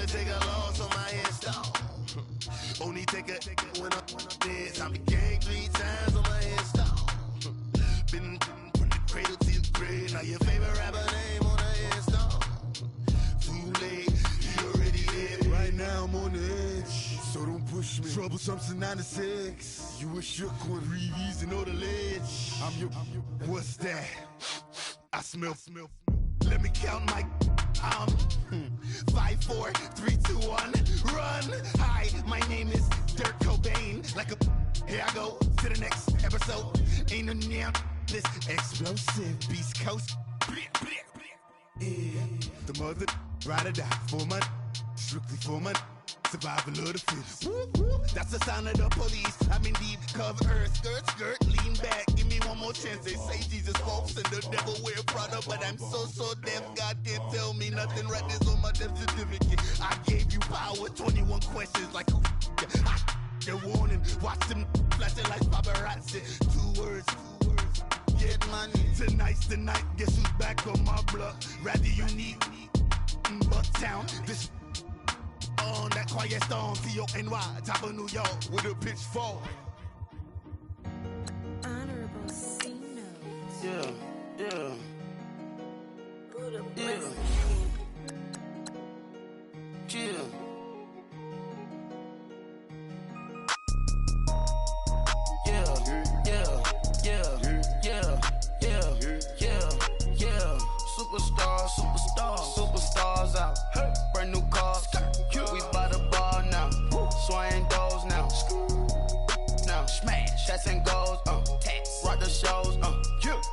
never take a loss on my install. Only take a when I'm dead. I'm the gang 3 times on my install. Been from the cradle to the grave. Now your favorite rapper name on the install. Too late, you already dead. Right now I'm on the edge, so don't push me. Troublesome to 96. You a shook one, breathe easy, know the ledge. I'm your, what's that? I smell. Let me count my 5, 4, 3, 2, 1, run. Hi, my name is Dirk Cobain. Like a, here I go to the next episode. Ain't no damn this explosive Beast Coast. Yeah, the mother ride or die for my, strictly for my. Survival of the fittest. That's the sound of the police. I'm in deep cover earth. Skirt, lean back. Give me one more chance. They say Jesus walks and the devil wear Prada, but I'm so deaf. God can't tell me nothing. Right there's on my death certificate. I gave you power. 21 questions like who? They're warning. Watch them flashing like paparazzi. 2 words. Get money. Tonight's the night. Guess who's back on my block? Rather unique. Bucktown. This. On that quiet storm, T-O-N-Y, top of New York, with a pitchfork. Honorable C notes. Yeah. Buddha Yeah. Superstars out. Brand new cars. We by the bar now. Swaying doors now. Now smash. Shots and goals. Rock the shows.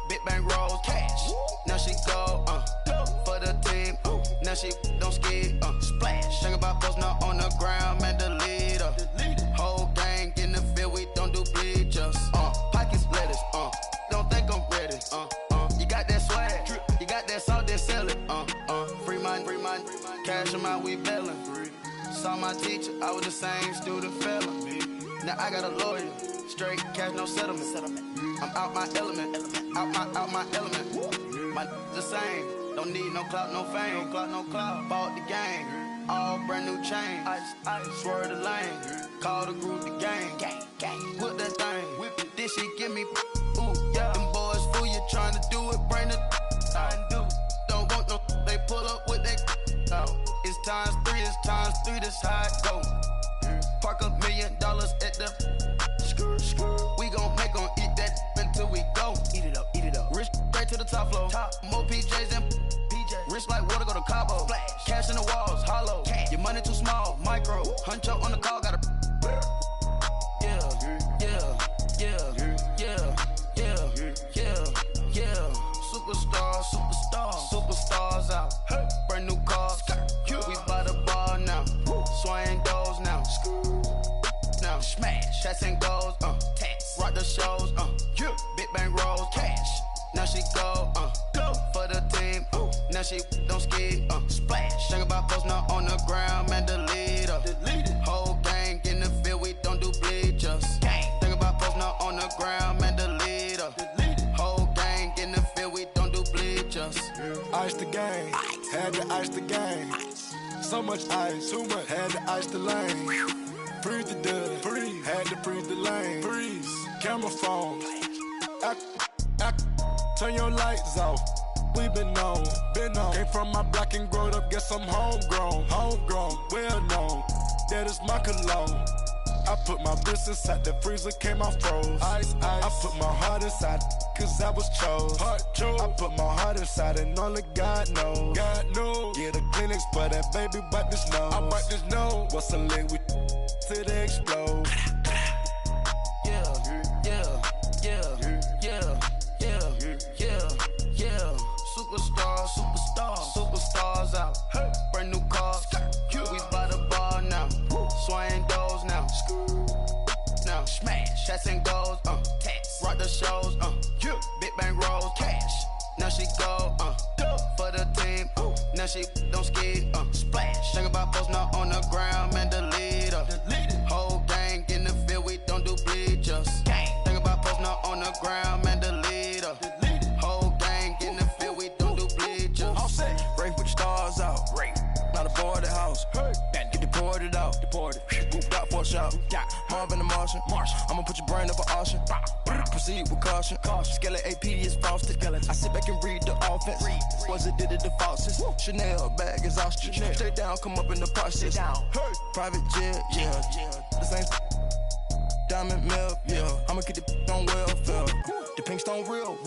Big bang rolls. Cash. Now she go. For the team. Now she don't ski. Splash. Think about post now on the ground. Man, the leader. Whole gang in the field. We don't do bleachers. Pockets lettuce. Don't think I'm ready. You got that swag. You got that salt, then sell it. Free mind. Cash amount, we bailin'. Saw my teacher, I was the same student fella. Now I got a lawyer, straight cash, no settlement. I'm out my element, out my element. My the same, don't need no clout, no fame. No clout. Bought the game, all brand new chain. Ice, swerve the lane, call the group the gang. Whip that thing, whip it, this shit give me. Ooh, yeah. Them boys fool you trying to do it, bring the. Don't want no, they pull up with that. It's times 3, this how it go. Park $1 million at the we gon' make 'em eat that until we go. Eat it up. Rich straight to the top floor. More PJs than PJ. Rich like water, go to Cabo. Flash. Cash in the walls, hollow. Cash. Your money too small, micro. Huncho on the call, got a. Superstars out. Brand new cars. We by the bar now. Swaying doors now. Now smash. Shots and goals. Rock the shows. Big bang rolls. Cash. Now she go. For the team. Now she don't ski. Splash. Think about post now on the ground. Man, the leader. Whole gang in the field. We don't do bleachers. Think about post now on the ground. Man, the leader. Whole gang in the field. We don't do bleachers. Ice the game, had to ice the game. So much ice, too much, had to ice the lane. Freeze the dub, freeze, had to freeze the lane. Freeze, camera phone. Turn your lights off. We been on. Came from my block and growed up, guess I'm homegrown, well known. That is my cologne. I put my wrist inside the freezer, came out froze. Ice. I put my heart inside, cause I was chose. I put my heart inside and only God knows. Yeah, the clinics, but that baby wipe this nose. I wipe this nose. What's a link with till they explode? Superstars out. Brand new cars. We by the bar now. Swaying doors now. Now smash. Shots and goals. Rock the shows. Big bang rolls. Cash. Now she go. For the team. Now she don't ski. Splash. Think about post now on the ground. Man, the leader. Whole gang in the field. We don't do bleachers. Think about post now on the ground. Man, the leader. Whole gang in the field. We don't do bleachers. All set. Race with the stars out. Not a boy at the house. sauce. Hey. Get deported out. Whooped out for a shot. Marvin the Martian. I'ma put your brain up for auction. Proceed with caution. Skeleton AP is frosted. I sit back and read the offense. Was it did it the faucets? Chanel bag is ostrich. Stay down, come up in the process. Hey. Private jet, yeah. The same diamond milk, yeah. I'ma keep the on welfare. The pink stone real.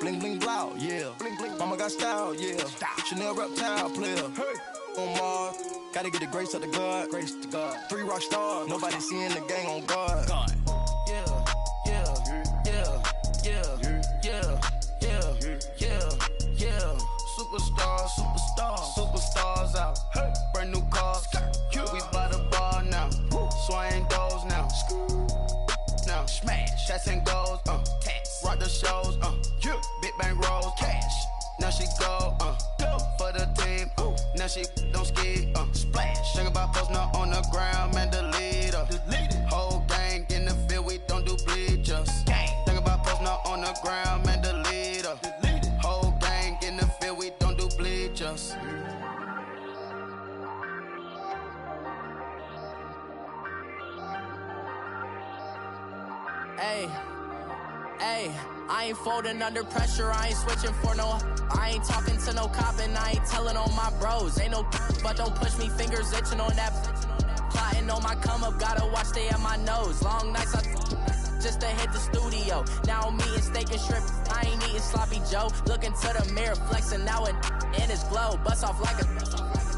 Bling bling blow, yeah. Mama got style, yeah. Chanel reptile player. Hey. On Mars, gotta get the grace of the God. 3 rock stars, nobody seeing the gang on guard. Yeah. Superstars out. Hey. Brand new cars. We by the bar now. Swaying doors now. Now smash. Shots and goals. Tax. Rock the shows. Big bang rolls. Cash. Now she go. For the team. Now she don't ski. Splash. Think about posting up on the ground. Man, the leader. Whole gang in the field. We don't do bleachers. Think about posting up on the ground. Man, the leader. Whole gang in the field. We don't do bleachers. Hey, I ain't folding under pressure, I ain't switching for no. I ain't talking to no cop and I ain't telling on my bros. Ain't no but don't push me, fingers itching on that. Plotting on my come up, gotta watch stay at my nose. Long nights just to hit the studio. Now I'm eating steak and shrimp, I ain't eating sloppy Joe. Looking to the mirror, flexing now and in his glow. Bust off like a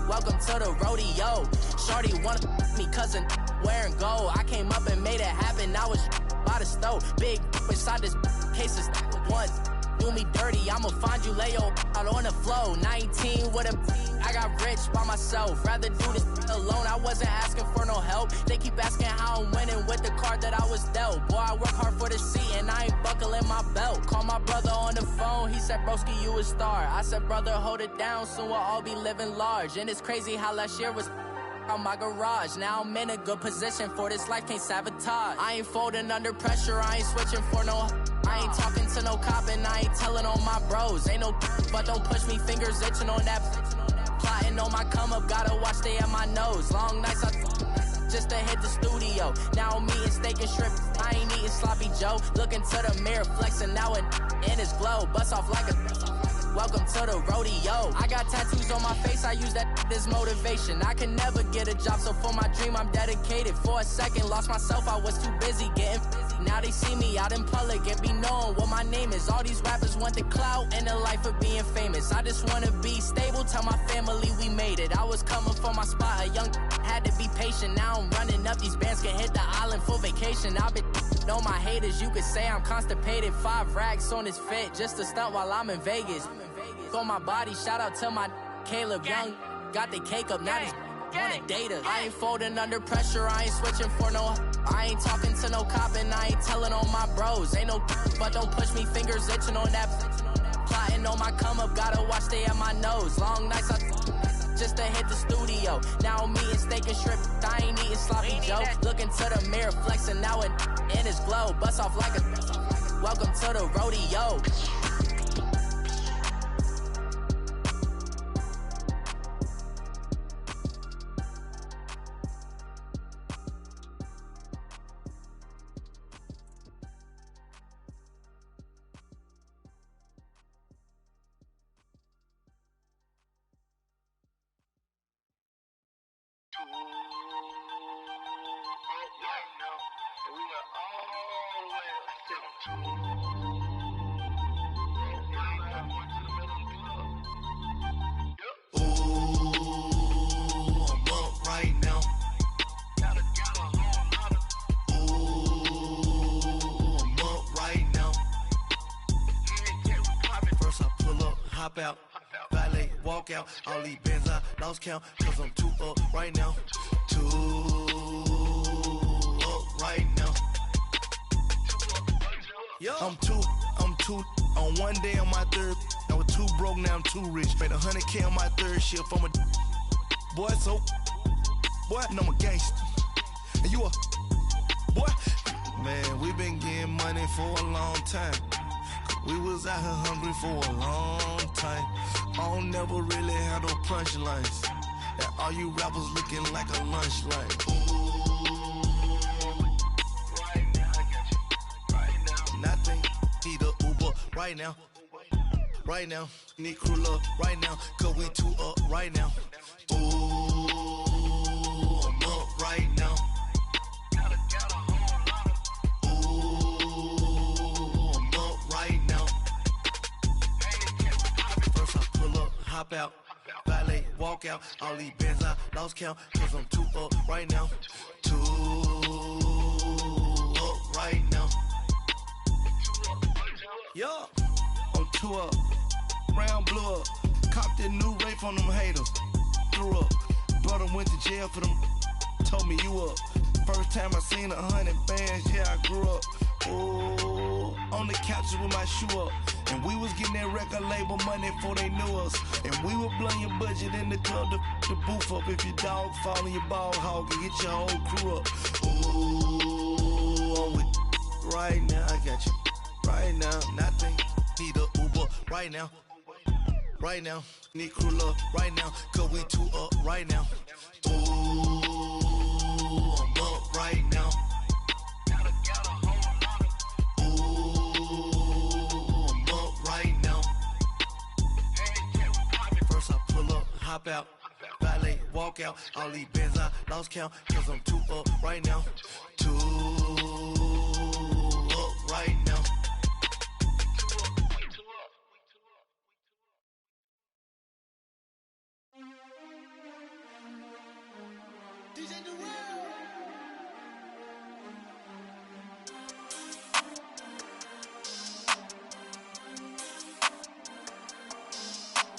welcome to the rodeo. Shorty wanna me cousin wearing gold. I came up and made it happen, I was by the stove. Big inside this cases once. Do me dirty, I'ma find you, lay your out on the floor. 19 with a I got rich by myself. Rather do this alone, I wasn't asking for no help. They keep asking how I'm winning with the card that I was dealt. Boy, I work hard for the seat and I ain't buckling my belt. Call my brother on the phone, he said, broski, you a star. I said, brother, hold it down, soon we'll all be living large. And it's crazy how last year was on my garage. Now I'm in a good position for this life, can't sabotage. I ain't folding under pressure, I ain't switching for no. I ain't talking to no cop and I ain't telling on my bros. Ain't no but don't push me, fingers itching on that. Plotting on my come up, gotta watch stay at my nose. Long nights just to hit the studio. Now I'm eating steak and shrimp, I ain't eating sloppy Joe. Looking to the mirror, flexing now and in his glow. Bust off like a welcome to the rodeo. I got tattoos on my face, I use that as motivation. I can never get a job, so for my dream I'm dedicated. For a second, lost myself, I was too busy getting busy. Now they see me out in public and be knowing what my name is. All these rappers want the clout and the life of being famous. I just wanna be stable, tell my family we made it. I was coming for my spot, a young had to be patient. Now I'm running up, these bands can hit the island for vacation. I've been on my haters, you could say I'm constipated. 5 racks on his fit, just to stunt while I'm in Vegas. On my body, shout out to my Caleb Young. Got the cake up, now he's wanna date her. I ain't folding under pressure, I ain't switching for no. I ain't talking to no cop and I ain't telling on my bros. Ain't no but don't push me, fingers itching on that. Plotting on my come up, gotta watch stay at my nose. Long nights just to hit the studio. Now I'm eating steak and shrimp, I ain't eating sloppy Joe. Looking to the mirror, flexing now and in his glow. Bust off like a welcome to the rodeo. Out, valet, walk out, all these bands I lost count, cause I'm too up right now, too up right now. I'm too, on one day on my third, I was too broke, now I'm too rich, made 100K on my third shift from a boy, so, boy, and I'm a gangster, and you a, boy, man, we been getting money for a long time. We was out here hungry for a long time. I don't never really have no punchlines. That all you rappers looking like a lunch like. Ooh. Right now, I got you. Right now. Nothing. Need a Uber right now. Right now. Need crew up right now. Cause we two up right now. Ooh, I'm up right now. Ooh, I'm up right now. First I pull up, hop out, valet, walk out. All these bands I lost count, cause I'm two up right now. Two up right now. Yeah, I'm two up, round blew up. Copped that new rape on them haters. Threw up, brother went to jail for them. Told me you up. First time I seen 100 bands, yeah, I grew up. Ooh, on the couches with my shoe up. And we was getting that record label money before they knew us. And we were blowing your budget in the club to boof up. If your dog fall in your ball hog and get your whole crew up. Ooh, I'm with right now, I got you. Right now, nothing. Need a Uber right now. Right now, need crew love right now. Cause we two up right now. Ooh, I'm up right now. Ooh, I'm up right now. First I pull up, hop out, valet, walk out. All these bands I lost count, cause I'm two up right now. Two up right now.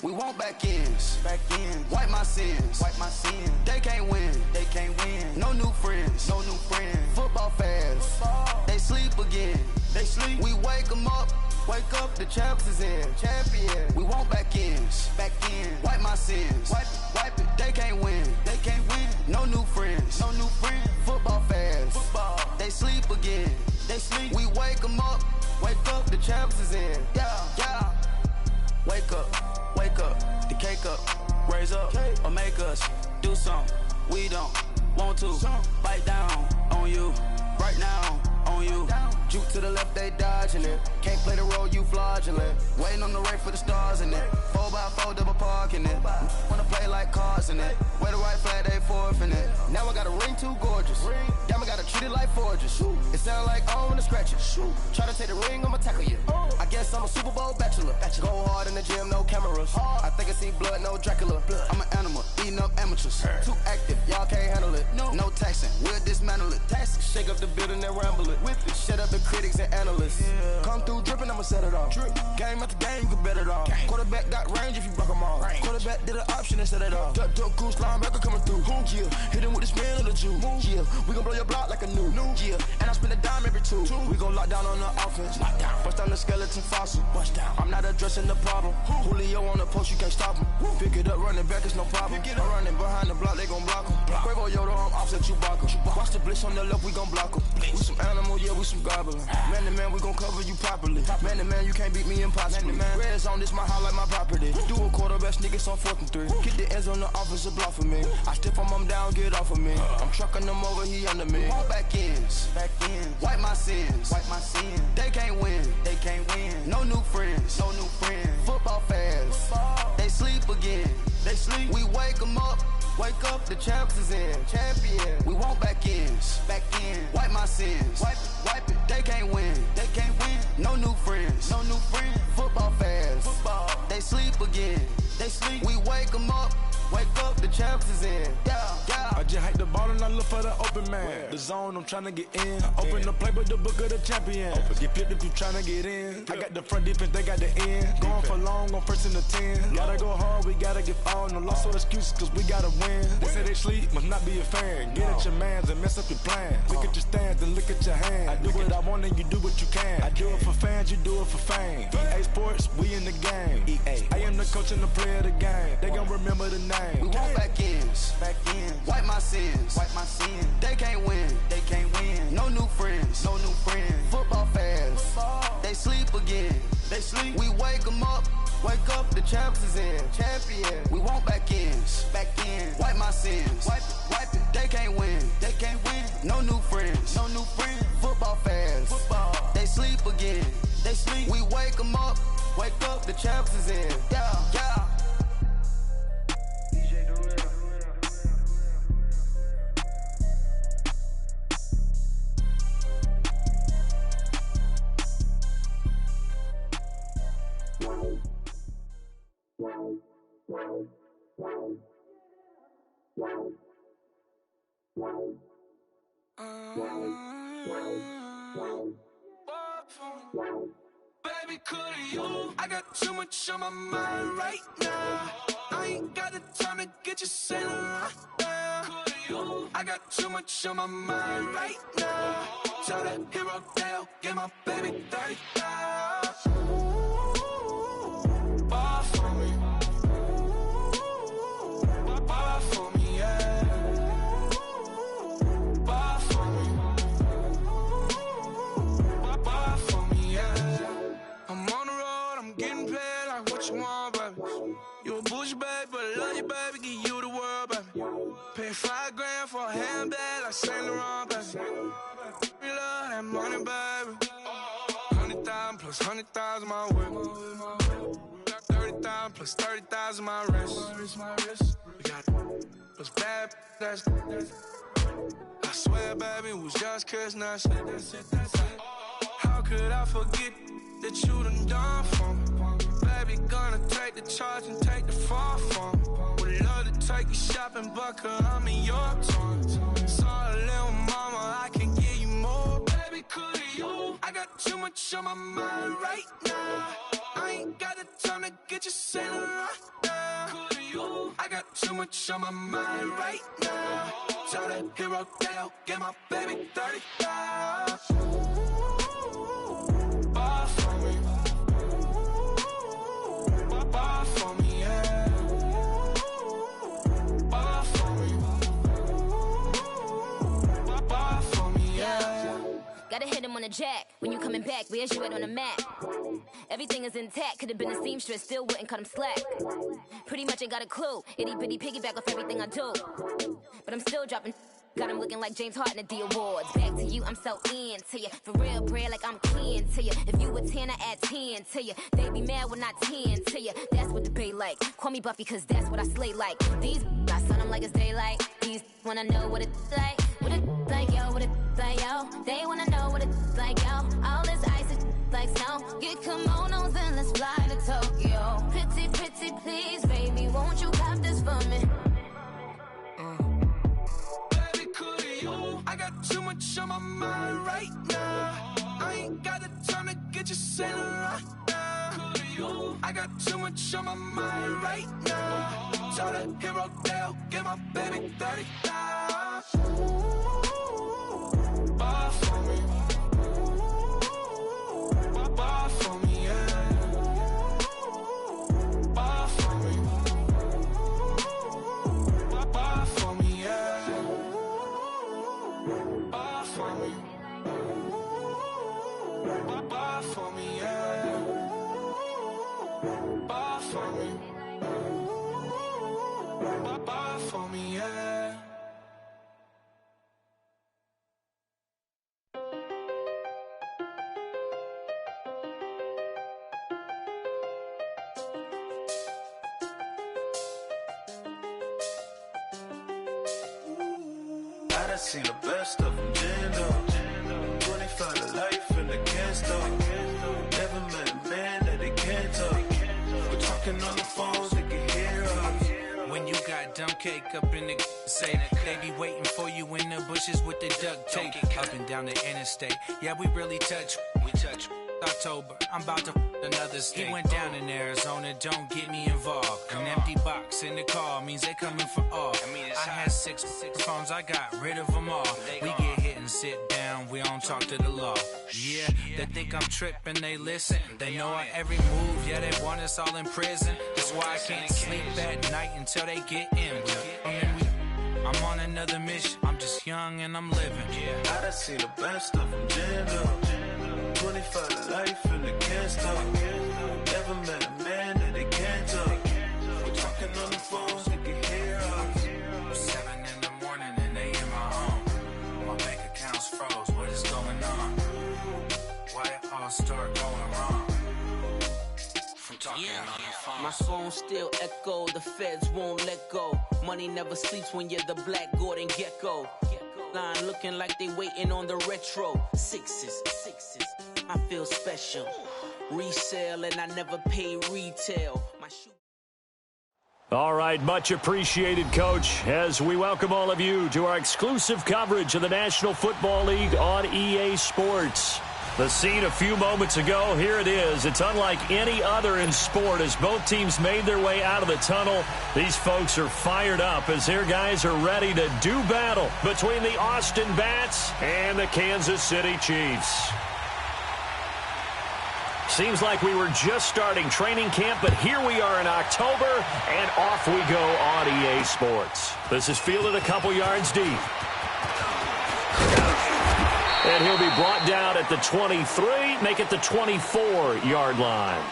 We want back ends, wipe my sins, They can't win, No new friends, Football fans, they sleep again, We wake them up, the champs is in, champion. We want back ends, wipe my sins, wipe it. They can't win, No new friends, Football fans, they sleep again, We wake them up, the champs is in, yeah. Wake up, the cake up, raise up, or make us do something we don't want to. Bite down on you, right now on you. Juke to the left, they dodging it. Can't play the role, you fraudulent. Waiting on the right for the stars in it. 4x4 double parking it. Wanna play like cars in it. Wear the right flag, they forfeiting it. Now I got a ring too gorgeous. Damn, I gotta treat it like forges. It sound like I wanna scratch it. Try to take the ring, I'ma tackle you. I guess I'm a Super Bowl bachelor. Go hard in the gym, no cameras. I think I see blood, no Dracula. I'm an animal, eating up amateurs. Too active, y'all can't handle it. No taxing, we'll dismantle it. Shake up the building and ramble it. Shut up the critics and analysts. Come through dripping, I'ma set it off. Game after game, you can bet it off. Quarterback got range if you block them all. Quarterback did an option and set it off. Duck, goose, linebacker coming through. Yeah, hit him with the spin of the Jew. Yeah, we gon' blow your block like a new. Yeah, and I spend a dime every two. We gon' lock down on the offense. Bust down the skeleton fossil. I'm not addressing the problem. Julio on the post, you can't stop him. Pick it up, running back, it's no problem. I'm running behind the block, they gon' block him. Quavo Yoda, I'm offset Chewbacca. Watch the blitz on the left, we gon' block him. We some animal, yeah, we some goblin. Man to man, we gon' cover you properly. Man to man, you can't beat me impossibly. Red zone, this my house like my property. Do a quarterback sneakers on 4th and 3. Get the ends on the offensive block for me. I stiff him down, get off of me. I'm trucking them over, he under me. All back ends, wipe my sins, They can't win, No new friends, Football fans, they sleep again, We wake them up, the champs is in, champion. We want back ends, wipe my sins, wipe it. They can't win, No new friends, Football fans, they sleep again, We wake them up, the champs is in, yeah. I just hike the ball and I look for the open man. The zone, I'm tryna get in. Open the playbook, the book of the champion. Get flipped if you tryna get in. I got the front defense, they got the end. Going for long, on 1st and the 10. Gotta go hard, we gotta get all. No loss or excuses, cause we gotta win. They say they sleep, must not be a fan. Get at your mans and mess up your plans. Look at your stands and look at your hands. I do what I want and you do what you can. I do it for fans, you do it for fame. EA Sports, we in the game. I am the coach and the player of the game. They gon' remember the name. We want back ends, wipe my sins, They can't win, No new friends, Football fans, they sleep again, they sleep. We wake them up, the champs is in. Champion, we want back ends. Wipe my sins, wipe it. They can't win. No new friends, Football fans, they sleep again. We wake them up, the champs is in. Yeah. Baby, could you? I got too much on my mind right now. I ain't got the time to get you sailing right now. Could you? I got too much on my mind right now. Tell that hero Dale, get my baby 30,000. Bar for me. Bar for me, yeah. Bar for me. Bar for me, yeah. I'm on the road, I'm getting paid like what you want, baby. You a bougie, baby, but I love you, baby, give you the world, baby. Pay $5 grand for a handbag like Saint Laurent, baby. We love that money, baby. 100,000 plus 100,000 my whip. 30,000 plus 30,000 my wrist. We got plus bad, that's I swear, baby, it was just kiss, that's it. How could I forget that you done for me? Baby, gonna take the charge and take the fall from me. Would love to take you shopping, but I'm in your toys. Sorry, little mama, I can give you more. Baby, could you? I got too much on my mind right now. I ain't got the time to get you sailing right now. Could you? I got too much on my mind right now. Tell that hero Dale, get my baby 30,000. Bar for me. Bar for me, yeah. Bar for me. Bar for me, yeah. Gotta hit him on the jack. When you coming back, where's you at on the map? Everything is intact. Could've been a seamstress, still wouldn't cut him slack. Pretty much ain't got a clue. Itty bitty piggyback off everything I do. But I'm still dropping. Got him looking like James Harden at the awards. Back to you, I'm so into you. For real, bread, like I'm kin to you. If you a 10, I add 10 to you. They be mad when I 10 to you. That's what the bay like. Call me Buffy, cause that's what I slay like. These, I son them like it's daylight. These wanna know what it's like. What it like, yo, what it like, yo. They wanna know what it's like, yo. All this ice is like snow. Get kimonos and let's fly to Tokyo. Pretty, pretty, please, baby, won't you cop this for me? I got too much on my mind right now. I ain't got the time to get you sailing right now. I got too much on my mind right now. Tell that hero Dale, get my baby 30,000. Bar for me. Bar for me, yeah. Bar for me. Bar for me, yeah. Bar for me. Bar for me, yeah. Bar for me. Bar for me, yeah. I done seen the best of them, Jando. 25 to life in the can't stop. Never met a man that they can't talk. We're talking on the phones, they can hear us. When you got dumb cake up in the say they be waiting for you in the bushes with the duct tape. Up and down the interstate, yeah, we really touch. We touch. October, I'm about to another state. He went down in Arizona, don't get me involved. An empty box in the car means they coming for all. I had six phones, I got rid of them all. We get hit and sit down, we don't talk to the law. Yeah, they think I'm tripping, they listen. They know our every move, yeah, they want us all in prison. That's why I can't sleep at night until they get in. I'm on another mission, I'm just young and I'm living. I done seen the best of them, Jando. 25 to life and they can't stop. Never met a man that they can't talk. We're talking on the phones, they can hear us. 7 in the morning and they in my home. My bank account's froze, what is going on? Why it all start going wrong? From talking on the phone. My phone still echo, the feds won't let go. Money never sleeps when you're the Black Gordon Gecko. Line looking like they waiting on the retro. Sixes, I feel special. Resale and I never pay retail. My shoe. All right, much appreciated, Coach, as we welcome all of you to our exclusive coverage of the National Football League on EA Sports. The scene a few moments ago, here it is. It's unlike any other in sport as both teams made their way out of the tunnel. These folks are fired up as their guys are ready to do battle between the Austin Bats and the Kansas City Chiefs. Seems like we were just starting training camp, but here we are in October, and off we go on EA Sports. This is fielded a couple yards deep. And he'll be brought down at the 23, make it the 24-yard line.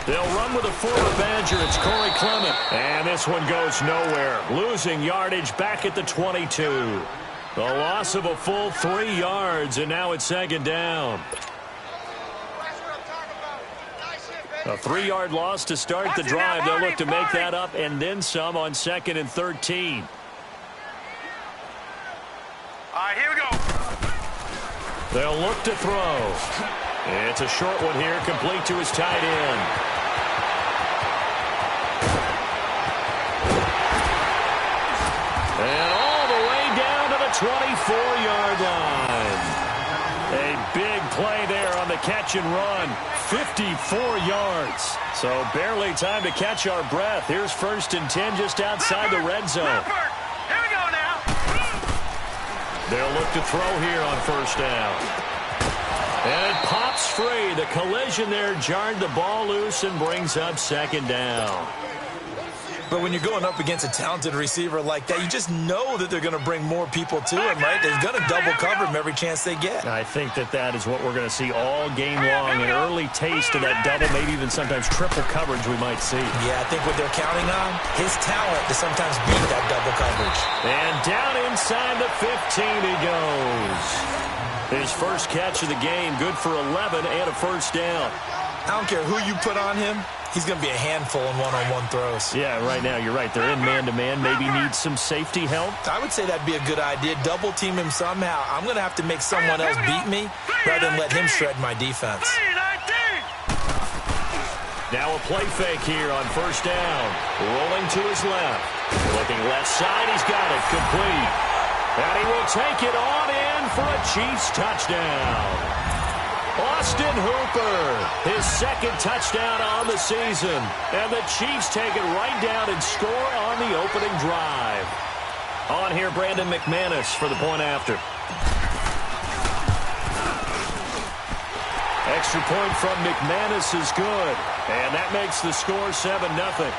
They'll run with a former Badger. It's Corey Clement. And this one goes nowhere. Losing yardage back at the 22. The loss of a full 3 yards, and now it's second down. A 3-yard loss to start the drive. They'll look to make that up and then some on 2nd and 13. All right, here we go. They'll look to throw. It's a short one here, complete to his tight end. And all the way down to the 24-yard line. A big play there on the catch and run. 54 yards. So barely time to catch our breath. Here's 1st and 10 just outside the red zone. Here we go now. They'll look to throw here on 1st down. And it pops free. The collision there jarred the ball loose and brings up 2nd down. But when you're going up against a talented receiver like that, you just know that they're going to bring more people to him, right? They're going to double cover him every chance they get. I think that is what we're going to see all game long, an early taste of that double, maybe even sometimes triple coverage we might see. Yeah, I think what they're counting on, his talent to sometimes beat that double coverage. And down inside the 15 he goes. His first catch of the game, good for 11 and a 1st down. I don't care who you put on him. He's going to be a handful in one-on-one throws. Yeah, right now you're right. They're in man-to-man. Maybe need some safety help. I would say that'd be a good idea. Double team him somehow. I'm going to have to make someone else beat me rather than let him shred my defense. Now a play fake here on 1st down. Rolling to his left. Looking left side. He's got it complete. And he will take it on in for a Chiefs touchdown. Austin Hooper, his 2nd touchdown on the season. And the Chiefs take it right down and score on the opening drive. On here, Brandon McManus for the point after. Extra point from McManus is good. And that makes the score 7-0.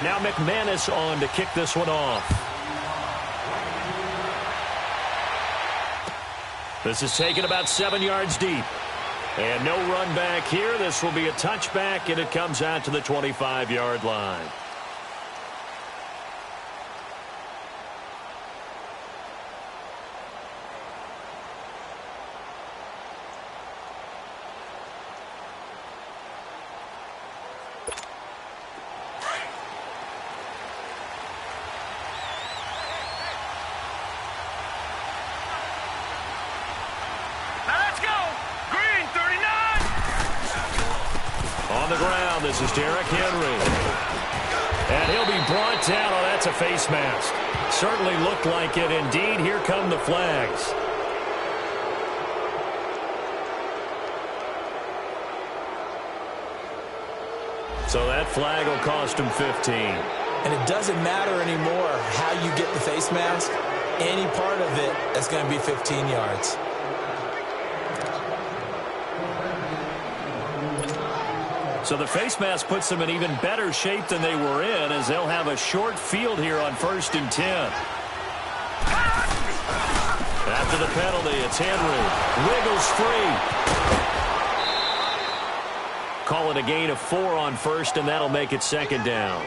Now McManus on to kick this one off. This is taken about 7 yards deep. And no run back here. This will be a touchback, and it comes out to the 25-yard line. This is Derrick Henry. And he'll be brought down. Oh, that's a face mask. Certainly looked like it. Indeed, here come the flags. So that flag will cost him 15. And it doesn't matter anymore how you get the face mask. Any part of it, that's going to be 15 yards. So the face mask puts them in even better shape than they were in, as they'll have a short field here on 1st and 10. After the penalty, it's Henry. Wiggles free. Call it a gain of 4 on 1st, and that'll make it 2nd down.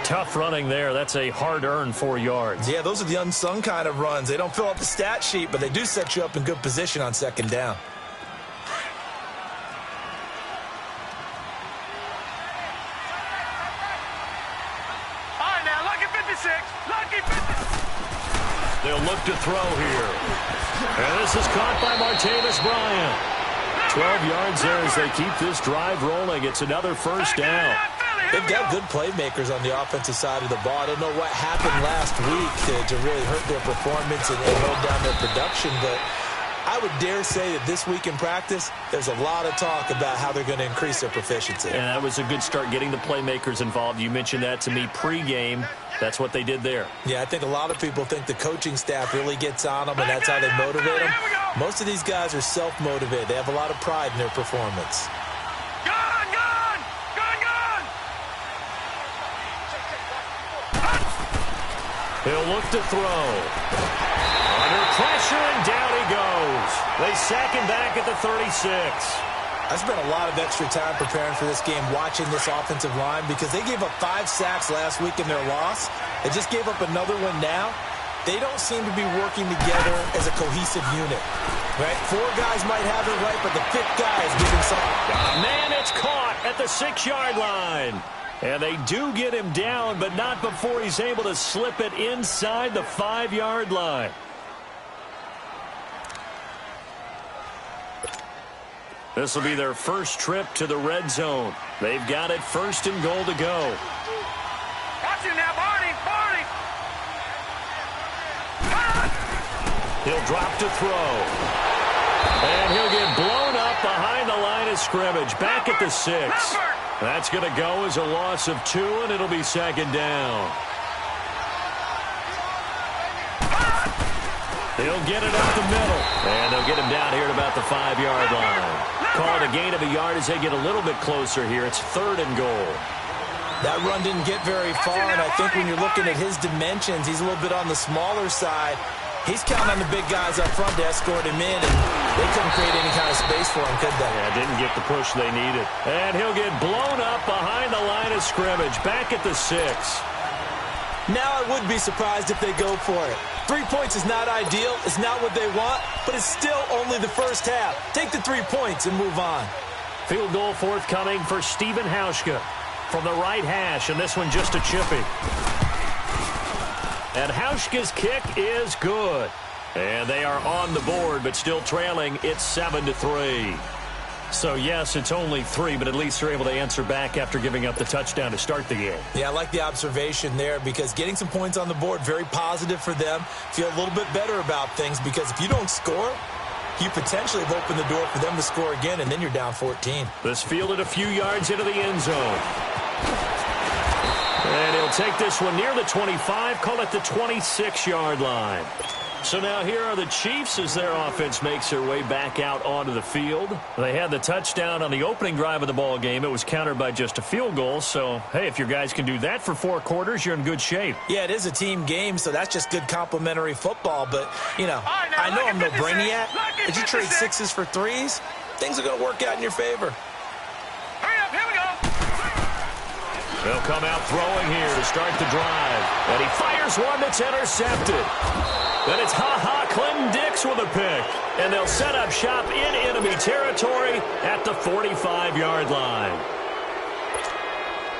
Tough running there. That's a hard-earned 4 yards. Yeah, those are the unsung kind of runs. They don't fill out the stat sheet, but they do set you up in good position on 2nd down. All right, now, lucky 56. Lucky 56. They'll look to throw here. And this is caught by Martavis Bryant. 12 yards there as they keep this drive rolling. It's another 1st down. They've got good playmakers on the offensive side of the ball. I don't know what happened last week to really hurt their performance and hold down their production, but I would dare say that this week in practice, there's a lot of talk about how they're going to increase their proficiency. And that was a good start, getting the playmakers involved. You mentioned that to me pregame. That's what they did there. Yeah, I think a lot of people think the coaching staff really gets on them, and that's how they motivate them. Most of these guys are self-motivated. They have a lot of pride in their performance. He'll look to throw. Under pressure, and down he goes. They sack him back at the 36. I spent a lot of extra time preparing for this game, watching this offensive line, because they gave up 5 sacks last week in their loss. They just gave up another one now. They don't seem to be working together as a cohesive unit. Right? 4 guys might have it right, but the 5th guy is giving something. Man, it's caught at the 6-yard line. And they do get him down, but not before he's able to slip it inside the 5-yard line. This will be their first trip to the red zone. They've got it 1st and goal to go. Watch it now, Barney! He'll drop to throw. And he'll get blown up behind the line of scrimmage. Back at the 6. That's going to go as a loss of 2, and it'll be 2nd down. He'll get it up the middle. And they'll get him down here at about the 5-yard line. Call it a gain of a yard as they get a little bit closer here. It's 3rd and goal. That run didn't get very far, and I think when you're looking at his dimensions, he's a little bit on the smaller side. He's counting on the big guys up front to escort him in, and they couldn't create any kind of space for him, could they? Yeah, didn't get the push they needed. And he'll get blown up behind the line of scrimmage, back at the 6. Now I would be surprised if they go for it. 3 points is not ideal. It's not what they want, but it's still only the first half. Take the 3 points and move on. Field goal forthcoming for Stephen Hauschka from the right hash, and this one just a chippy. And Hauschka's kick is good. And they are on the board, but still trailing. It's 7-3. So, yes, it's only 3, but at least they're able to answer back after giving up the touchdown to start the game. Yeah, I like the observation there, because getting some points on the board, very positive for them. Feel a little bit better about things, because if you don't score, you potentially have opened the door for them to score again, and then you're down 14. This fielded a few yards into the end zone. And he'll take this one near the 25, call it the 26-yard line. So now here are the Chiefs as their offense makes their way back out onto the field. They had the touchdown on the opening drive of the ball game. It was countered by just a field goal. So, hey, if your guys can do that for 4 quarters, you're in good shape. Yeah, it is a team game, so that's just good complimentary football. But, you know, I know I'm no brainiac. If you trade 6s for 3s, things are going to work out in your favor. Hurry up, here we go. They'll come out throwing here to start the drive. And he fires one that's intercepted. Then it's Clinton Dix with a pick. And they'll set up shop in enemy territory at the 45-yard line.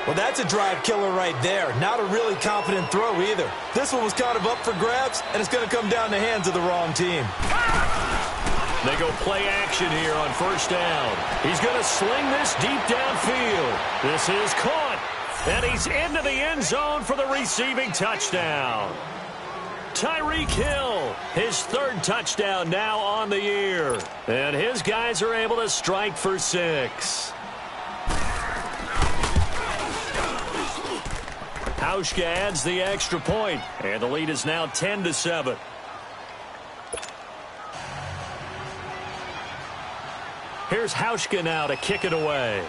Well, that's a drive killer right there. Not a really confident throw either. This one was kind of up for grabs, and it's going to come down the hands of the wrong team. They go play action here on 1st down. He's going to sling this deep downfield. This is caught. And he's into the end zone for the receiving touchdown. Tyreek Hill, his 3rd touchdown now on the year. And his guys are able to strike for 6. Hauschka adds the extra point, and the lead is now 10-7. Here's Hauschka now to kick it away.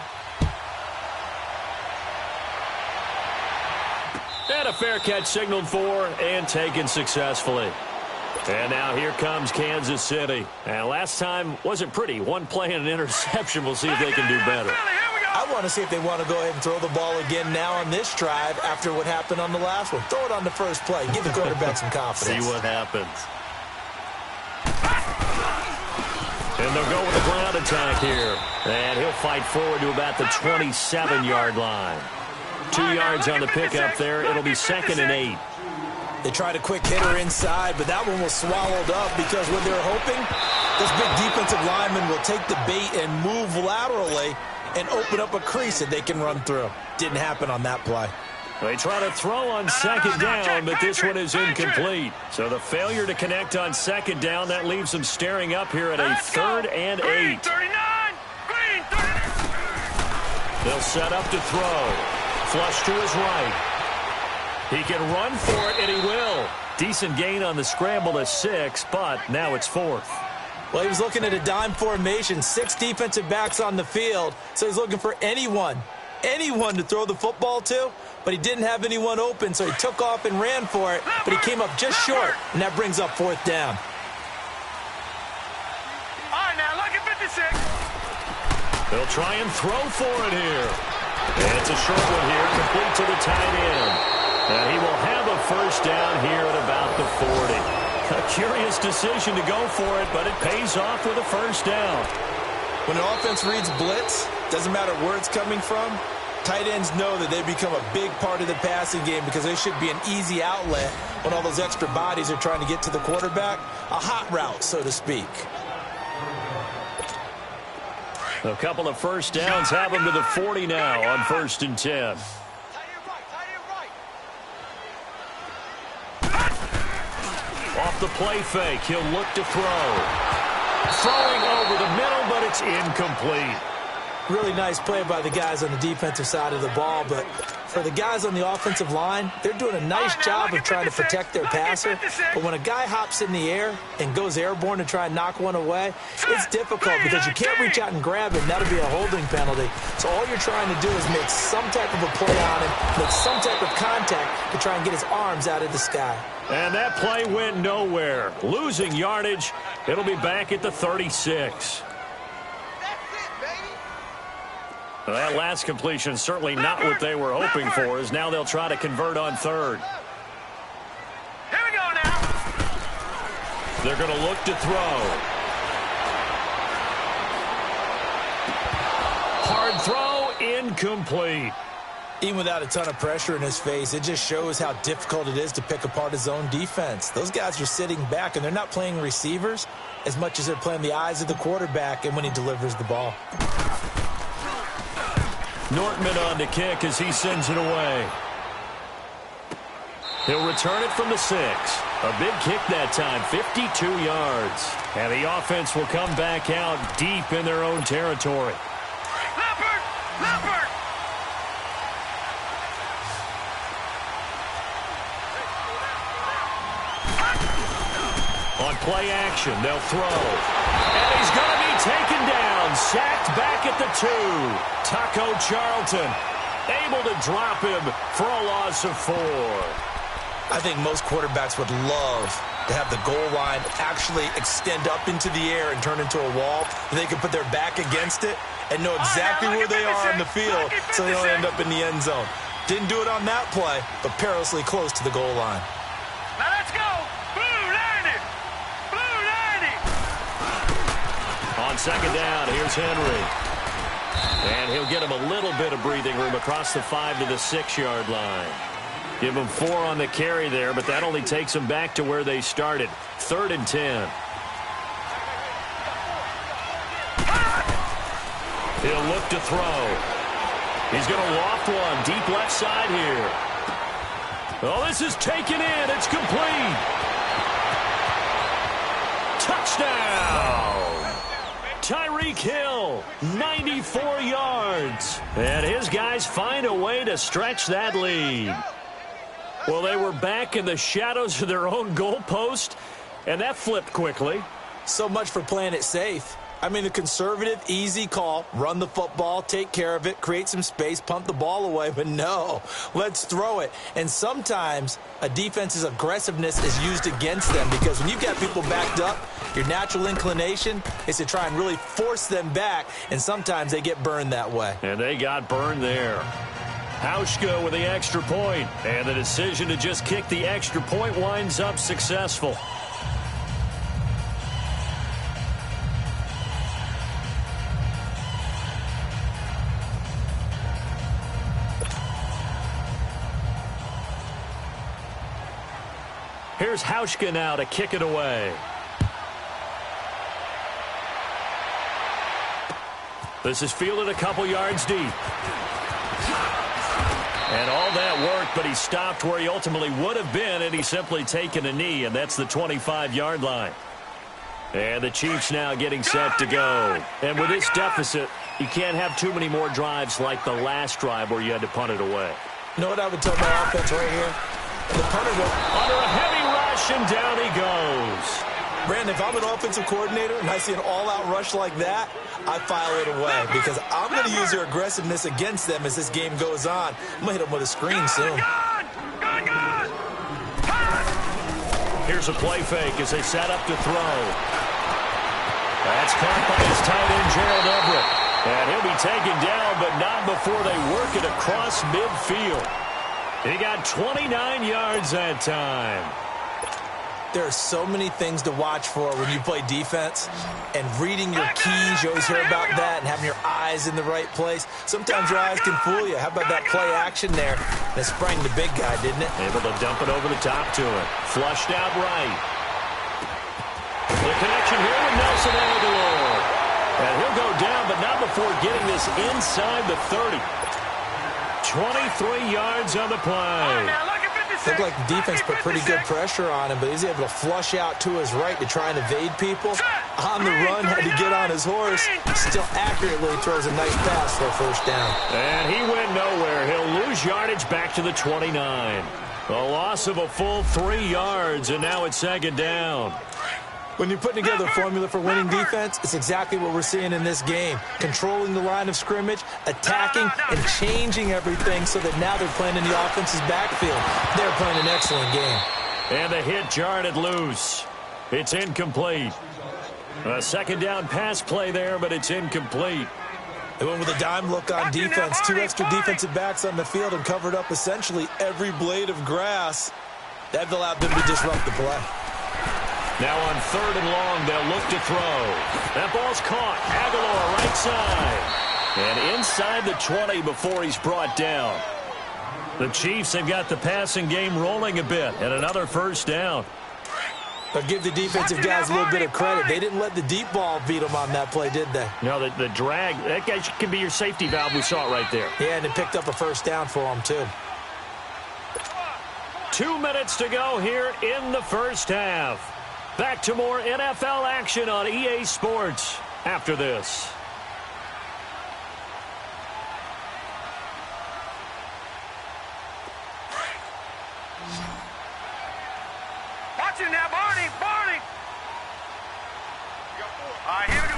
And a fair catch signaled for and taken successfully. And now here comes Kansas City. And last time wasn't pretty. One play and an interception. We'll see if they can do better. I want to see if they want to go ahead and throw the ball again now on this drive after what happened on the last one. Throw it on the first play. Give the quarterback some confidence. See what happens. And they'll go with the ground attack here. And he'll fight forward to about the 27-yard line. 2 yards on the pickup there. It'll be 2nd and 8. They tried a quick hitter inside, but that one was swallowed up because what they're hoping, this big defensive lineman will take the bait and move laterally and open up a crease that they can run through. Didn't happen on that play. They try to throw on 2nd down, but this one is incomplete. So the failure to connect on 2nd down, that leaves them staring up here at a 3rd and 8. They'll set up to throw. Flush to his right. He can run for it, and he will. Decent gain on the scramble to 6, but now it's 4th. Well, he was looking at a dime formation, 6 defensive backs on the field, so he's looking for anyone to throw the football to, but he didn't have anyone open, so he took off and ran for it, but he came up just short, and that brings up 4th down. All right, now, look at 56. They'll try and throw for it here. And it's a short one here, complete to the tight end. And he will have a first down here at about the 40. A curious decision to go for it, but it pays off with a first down. When an offense reads blitz, doesn't matter where it's coming from, tight ends know that they become a big part of the passing game because they should be an easy outlet when all those extra bodies are trying to get to the quarterback. A hot route, so to speak. A couple of first downs have him to the 40 now on 1st and 10. Off the play fake, he'll look to throw. Throwing over the middle, but it's incomplete. Really nice play by the guys on the defensive side of the ball, but for the guys on the offensive line, they're doing a nice job of trying to protect their passer. But when a guy hops in the air and goes airborne to try and knock one away, it's difficult because you can't reach out and grab him. That'll be a holding penalty. So all you're trying to do is make some type of a play on him, make some type of contact to try and get his arms out of the sky. And that play went nowhere. Losing yardage. It'll be back at the 36. Well, that last completion certainly not what they were hoping for, as now they'll try to convert on 3rd. Here we go now. They're going to look to throw. Hard throw, incomplete. Even without a ton of pressure in his face, it just shows how difficult it is to pick apart his own defense. Those guys are sitting back, and they're not playing receivers as much as they're playing the eyes of the quarterback and when he delivers the ball. Nortman on to kick as he sends it away. He'll return it from the 6. A big kick that time, 52 yards. And the offense will come back out deep in their own territory. Leopard! On play action, they'll throw. And he's going to be taken down, sacked back at the 2. Taco Charlton able to drop him for a loss of 4. I think most quarterbacks would love to have the goal line actually extend up into the air and turn into a wall. They can put their back against it and know exactly where they are on the field so they don't end up in the end zone. Didn't do it on that play, but perilously close to the goal line. Now let's go. Blue 90. Blue 90. On 2nd down, here's Henry. And he'll get him a little bit of breathing room across the 5 to the 6-yard line. Give him 4 on the carry there, but that only takes them back to where they started. 3rd and 10. He'll look to throw. He's going to loft one deep left side here. Oh, this is taken in. It's complete. Touchdown. Tyreek Hill, 94 yards. And his guys find a way to stretch that lead. Well, they were back in the shadows of their own goalpost, and that flipped quickly. So much for playing it safe. I mean, the conservative, easy call, run the football, take care of it, create some space, pump the ball away. But no, let's throw it. And sometimes a defense's aggressiveness is used against them because when you've got people backed up, your natural inclination is to try and really force them back, and sometimes they get burned that way. And they got burned there. Hauschka with the extra point, and the decision to just kick the extra point winds up successful. Here's Hauschka now to kick it away. This is fielded a couple yards deep. And all that worked, but he stopped where he ultimately would have been, and he's simply taken a knee, and that's the 25-yard line. And the Chiefs now getting set to go. And with this deficit, you can't have too many more drives like the last drive where you had to punt it away. You know what I would tell my offense right here? The punter will... Under a heavy rush, and down he goes. Brandon, if I'm an offensive coordinator and I see an all-out rush like that, I file it away because I'm going to use their aggressiveness against them as this game goes on. I'm going to hit them with a screen soon. Here's a play fake as they set up to throw. That's caught by his tight end, Gerald Everett. And he'll be taken down, but not before they work it across midfield. He got 29 yards that time. There are so many things to watch for when you play defense, and reading your keys, you always hear about that, and having your eyes in the right place. Sometimes your eyes can fool you. How about that play action there? That sprang the big guy, didn't it? Able to dump it over the top to him. Flushed out right. The connection here with Nelson Aguilar. And he'll go down, but not before getting this inside the 30. 23 yards on the play. Looked like the defense put pretty good pressure on him, but he's able to flush out to his right to try and evade people. On the run, had to get on his horse. Still accurately throws a nice pass for a first down. And he went nowhere. He'll lose yardage back to the 29. A loss of a full 3 yards, and now it's second down. When you're putting together a formula for winning defense, it's exactly what we're seeing in this game. Controlling the line of scrimmage, attacking, and changing everything so that now they're playing in the offense's backfield. They're playing an excellent game. And the hit jarred it loose. It's incomplete. A second down pass play there, but it's incomplete. They went with a dime look on defense. 2 extra defensive backs on the field and covered up essentially every blade of grass. That allowed them to disrupt the play. Now on 3rd and long, they'll look to throw. That ball's caught. Aguilar right side. And inside the 20 before he's brought down. The Chiefs have got the passing game rolling a bit. And another first down. But give the defensive guys a little bit of credit. They didn't let the deep ball beat them on that play, did they? No, the drag, that guy can be your safety valve. We saw it right there. Yeah, and it picked up a first down for them, too. 2 minutes to go here in the first half. Back to more NFL action on EA Sports after this. Watch it now, Barney! All right, here we go.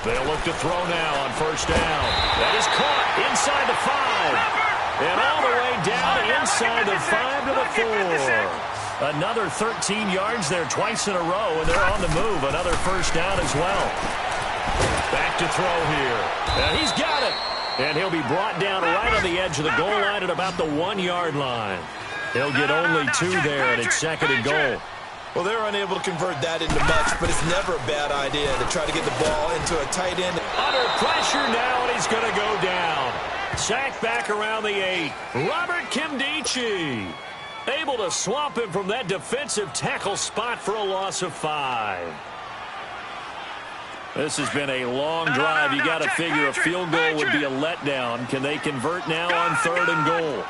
They'll look to throw now on first down. That is caught inside the 5. And all the way down inside the 5 to the 4. Another 13 yards there twice in a row, and they're on the move. Another first down as well. Back to throw here. And he's got it. And he'll be brought down right on the edge of the goal line at about the 1-yard line. He'll get only 2 there, and it's second and goal. Well, they're unable to convert that into much, but it's never a bad idea to try to get the ball into a tight end. Under pressure now, and he's going to go down. Sacked back around the 8. Robert Kimdichie. Able to swamp him from that defensive tackle spot for a loss of 5. This has been a long drive. You got to figure a field goal would be a letdown. Can they convert now on 3rd and goal?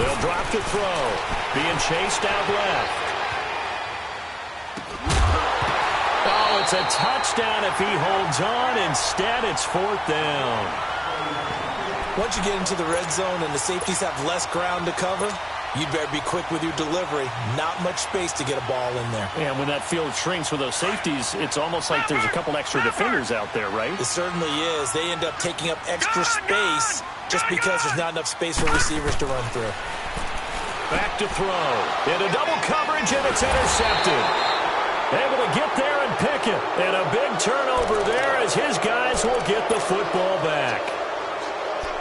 They'll drop to throw. Being chased out left. Oh, it's a touchdown if he holds on. Instead, it's 4th down. Once you get into the red zone and the safeties have less ground to cover, you'd better be quick with your delivery. Not much space to get a ball in there. And when that field shrinks with those safeties, it's almost like there's a couple extra defenders out there, right? It certainly is. They end up taking up extra space just because there's not enough space for receivers to run through. Back to throw. Into double coverage, and it's intercepted. Able to get there and pick it. And a big turnover there as his guys will get the football back.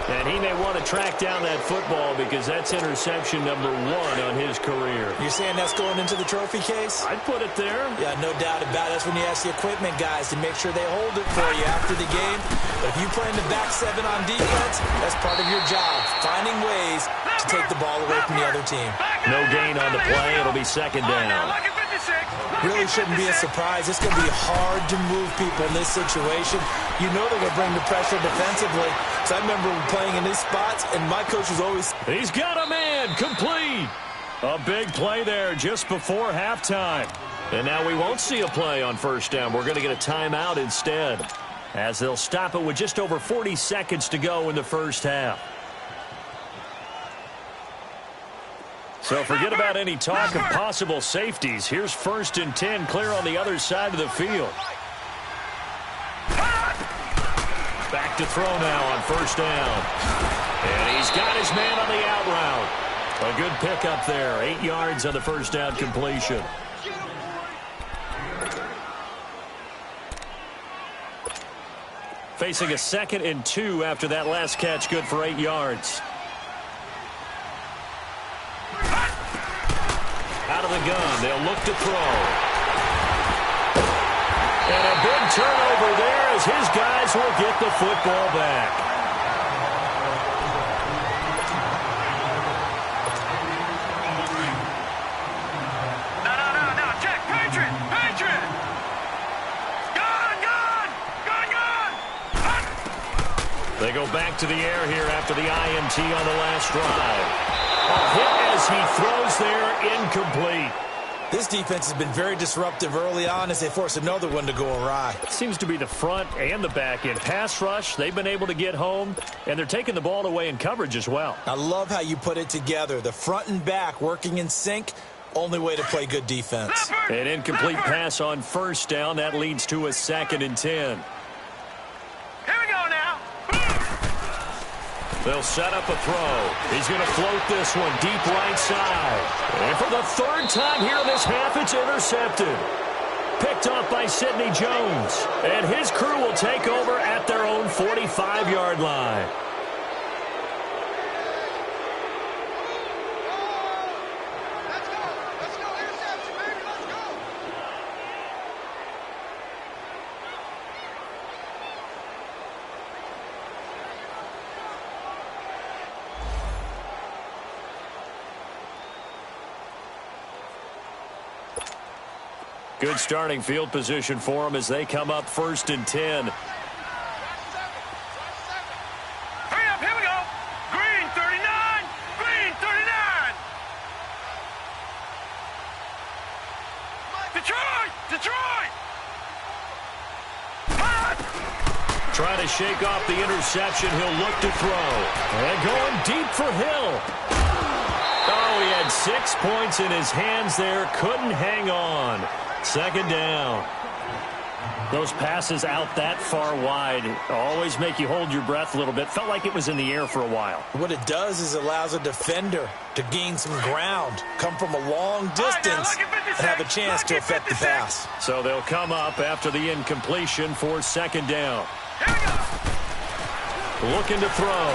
And he may want to track down that football because that's interception number 1 on his career. You're saying that's going into the trophy case? I'd put it there. Yeah, no doubt about it. That's when you ask the equipment guys to make sure they hold it for you after the game. But if you play in the back 7 on defense, that's part of your job, finding ways to take the ball away from the other team. No gain on the play. It'll be second down. Really shouldn't be a surprise. It's going to be hard to move people in this situation. You know they're going to bring the pressure defensively. So I remember playing in these spots, and my coach was always... He's got a man, complete. A big play there just before halftime. And now we won't see a play on first down. We're going to get a timeout instead, as they'll stop it with just over 40 seconds to go in the first half. So forget about any talk of possible safeties. Here's 1st and 10, clear on the other side of the field. Back to throw now on first down. And he's got his man on the out route. A good pickup there. 8 yards on the first down completion. Facing a 2nd and 2 after that last catch, good for 8 yards. Out of the gun, they'll look to throw. And a big turnover there as his guys will get the football back. No, check, Patriot! Gun! They go back to the air here after the INT on the last drive. A hit as he throws there, incomplete. This defense has been very disruptive early on as they force another one to go awry. Seems to be the front and the back end. Pass rush, they've been able to get home, and they're taking the ball away in coverage as well. I love how you put it together. The front and back working in sync, only way to play good defense. An incomplete pass on first down. That leads to a 2nd and 10. They'll set up a throw. He's going to float this one deep right side. And for the 3rd time here in this half, it's intercepted. Picked off by Sidney Jones. And his crew will take over at their own 45-yard line. Good starting field position for them as they come up 1st and 10. Hurry up, here we go. Green 39. Detroit. Trying to shake off the interception. He'll look to throw. And going deep for Hill. Oh, he had 6 points in his hands there. Couldn't hang on. 2nd down. Those passes out that far wide always make you hold your breath a little bit. Felt like it was in the air for a while. What it does is allows a defender to gain some ground, come from a long distance, and have a chance to affect the pass. So they'll come up after the incompletion for 2nd down. Looking to throw.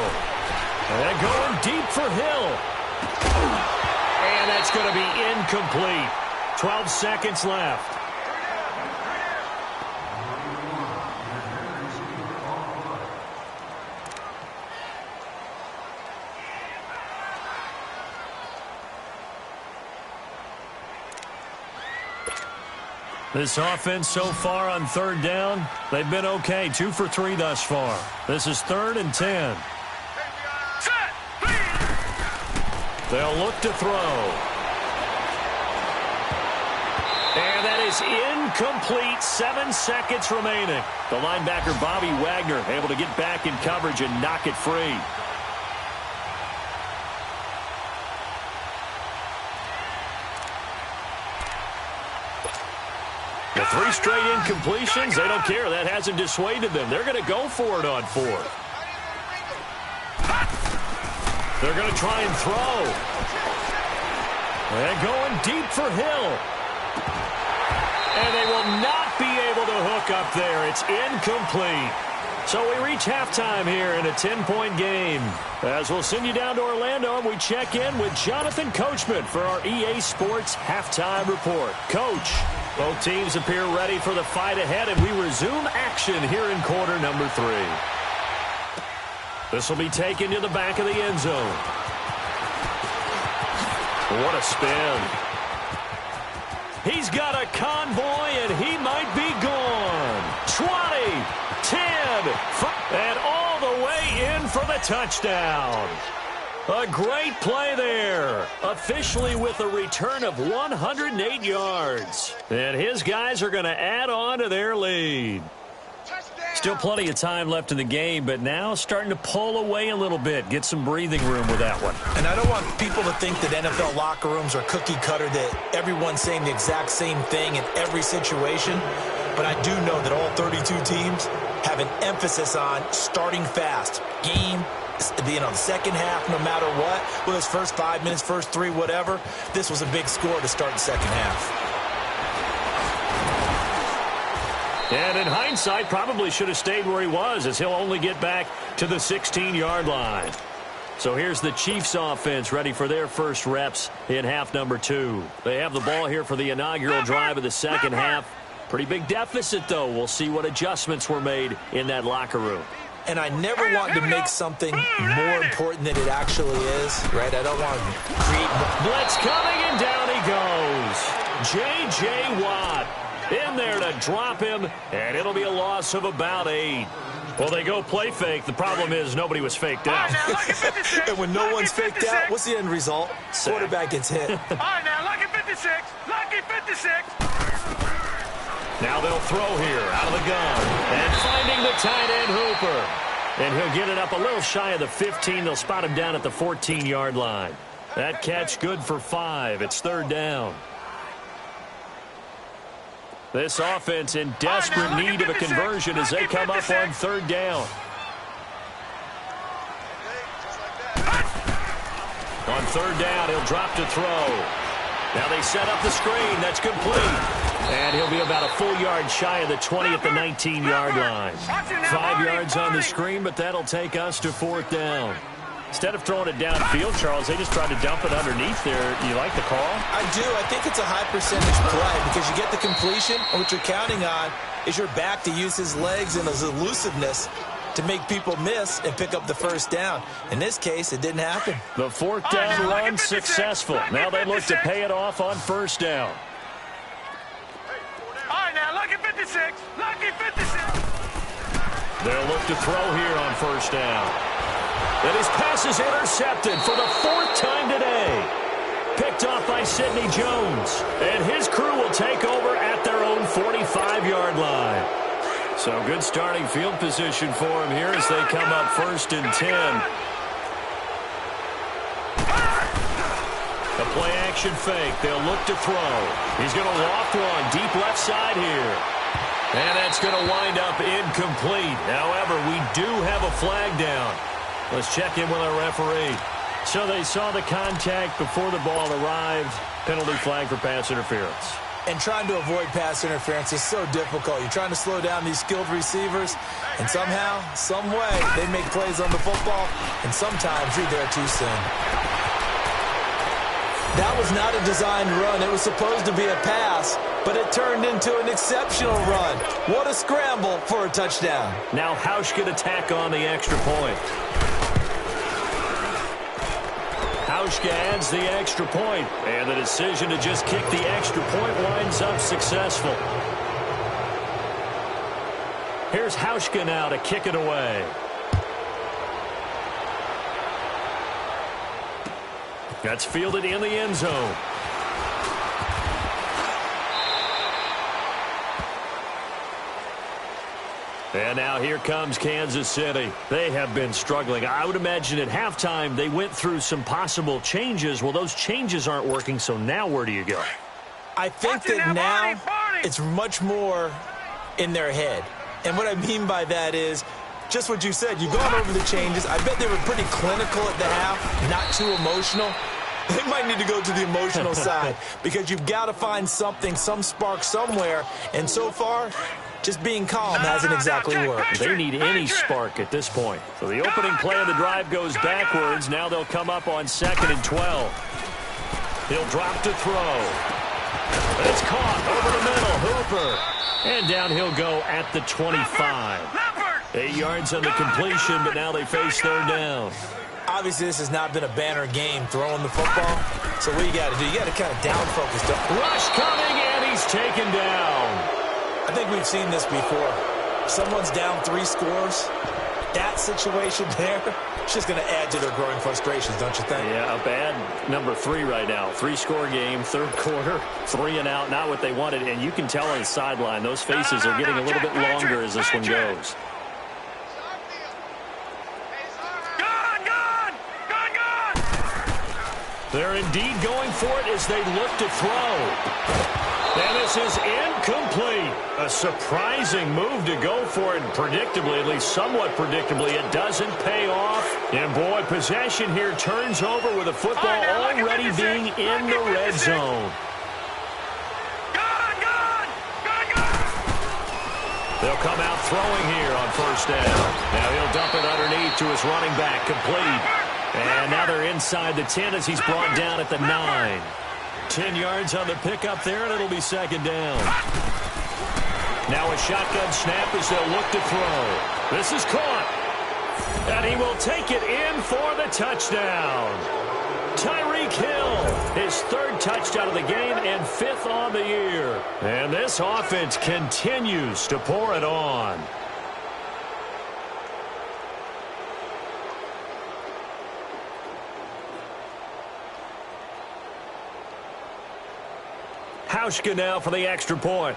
And going deep for Hill. And that's going to be incomplete. 12 seconds left. This offense so far on 3rd down, they've been okay. 2 for 3 thus far. This is 3rd and 10. They'll look to throw. And that is incomplete. 7 seconds remaining. The linebacker, Bobby Wagner, able to get back in coverage and knock it free. The 3 straight incompletions, they don't care. That hasn't dissuaded them. They're going to go for it on 4th. They're going to try and throw. And going deep for Hill. And they will not be able to hook up there. It's incomplete. So we reach halftime here in a 10-point game. As we'll send you down to Orlando, and we check in with Jonathan Coachman for our EA Sports Halftime Report. Coach, both teams appear ready for the fight ahead, and we resume action here in quarter number 3. This will be taken to the back of the end zone. What a spin. He's got a convoy, and he might be gone. 20, 10, and all the way in for the touchdown. A great play there. Officially with a return of 108 yards. And his guys are going to add on to their lead. Still plenty of time left in the game, but now starting to pull away a little bit. Get some breathing room with that one. And I don't want people to think that NFL locker rooms are cookie cutter, that everyone's saying the exact same thing in every situation. But I do know that all 32 teams have an emphasis on starting fast. Game, the second half, no matter what. Well, those first 5 minutes, first 3, whatever. This was a big score to start the second half. And in hindsight, probably should have stayed where he was, as he'll only get back to the 16-yard line. So here's the Chiefs offense ready for their first reps in half number 2. They have the ball here for the inaugural drive of the second half. Pretty big deficit, though. We'll see what adjustments were made in that locker room. And I never want to make something more important than it actually is, right? I don't want to create blitz coming, and down he goes. J.J. Watt in there to drop him, and it'll be a loss of about 8. Well, they go play fake. The problem is nobody was faked out. And when no one's faked out, what's the end result? Quarterback gets hit. All right, now, lucky 56. Lucky 56. Now they'll throw here out of the gun. And finding the tight end Hooper. And he'll get it up a little shy of the 15. They'll spot him down at the 14-yard line. That catch good for 5. It's 3rd down. This offense in desperate need of a conversion as they come up on 3rd down. On 3rd down, he'll drop to throw. Now they set up the screen. That's complete. And he'll be about a full yard shy of the 20 at the 19-yard line. 5 yards on the screen, but that'll take us to 4th down. Instead of throwing it downfield, Charles, they just tried to dump it underneath there. You like the call? I do. I think it's a high percentage play because you get the completion, and what you're counting on is your back to use his legs and his elusiveness to make people miss and pick up the first down. In this case, it didn't happen. The 4th down run successful. Now they look to pay it off on 1st down. All right, now, lucky 56. Lucky 56. They'll look to throw here on 1st down. And his pass is intercepted for the 4th time today. Picked off by Sidney Jones. And his crew will take over at their own 45-yard line. So good starting field position for him here as they come up 1st and 10. A play-action fake. They'll look to throw. He's going to loft one deep left side here. And that's going to wind up incomplete. However, we do have a flag down. Let's check in with our referee. So they saw the contact before the ball arrived. Penalty flag for pass interference. And trying to avoid pass interference is so difficult. You're trying to slow down these skilled receivers, and somehow, some way, they make plays on the football, and sometimes you're there too soon. That was not a designed run. It was supposed to be a pass, but it turned into an exceptional run. What a scramble for a touchdown. Now Hauschka to tack on the extra point. Hauschka adds the extra point, and the decision to just kick the extra point winds up successful. Here's Hauschka now to kick it away. That's fielded in the end zone. And now here comes Kansas City. They have been struggling. I would imagine at halftime they went through some possible changes. Well, those changes aren't working, so now where do you go? I think that now it's much more in their head. And what I mean by that is just what you said. You've gone over the changes. I bet they were pretty clinical at the half, not too emotional. They might need to go to the emotional side because you've got to find something, some spark somewhere. And so far, just being calm hasn't exactly worked. They need any spark at this point. So the opening play of the drive goes backwards. Now they'll come up on 2nd and 12. He'll drop to throw. It's caught over the middle. Hooper. And down he'll go at the 25. 8 yards on the completion, but now they face 3rd down. Obviously, this has not been a banner game throwing the football. So what you got to do, you got to kind of down focus. Rush coming, and he's taken down. I think we've seen this before. Someone's down 3 scores. That situation there, it's just going to add to their growing frustrations, don't you think? Yeah, a bad number 3 right now. 3-score game, 3rd quarter, 3 and out, not what they wanted. And you can tell on the sideline, those faces are getting a little bit longer as this one goes. They're indeed going for it as they look to throw. And this is incomplete. A surprising move to go for it. Predictably, at least somewhat predictably, it doesn't pay off. And boy, possession here turns over with the football already being in the red zone. They'll come out throwing here on 1st down. Now he'll dump it underneath to his running back, complete. And now they're inside the 10 as he's brought down at the 9. 10 yards on the pickup there, and it'll be 2nd down. Now a shotgun snap as they'll look to throw. This is caught. And he will take it in for the touchdown. Tyreek Hill, his 3rd touchdown of the game and 5th on the year. And this offense continues to pour it on. Hauschka now for the extra point.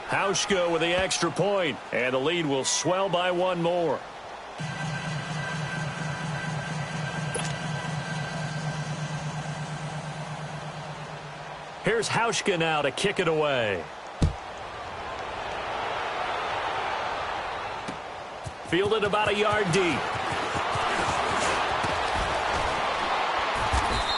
Hauschka with the extra point, and the lead will swell by 1 more. Here's Hauschka now to kick it away. Fielded about a yard deep.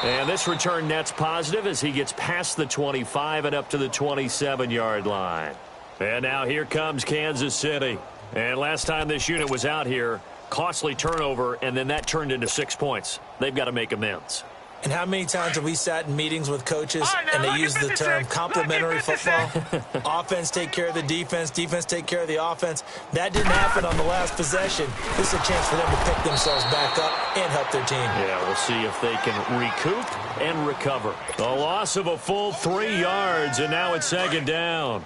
And this return net's positive as he gets past the 25 and up to the 27-yard line. And now here comes Kansas City. And last time this unit was out here, costly turnover, and then that turned into 6 points. They've got to make amends. And how many times have we sat in meetings with coaches and they use the term complementary football? Offense take care of the defense, defense take care of the offense. That didn't happen on the last possession. This is a chance for them to pick themselves back up and help their team. Yeah, we'll see if they can recoup and recover. A loss of a full 3 yards, and now it's 2nd down.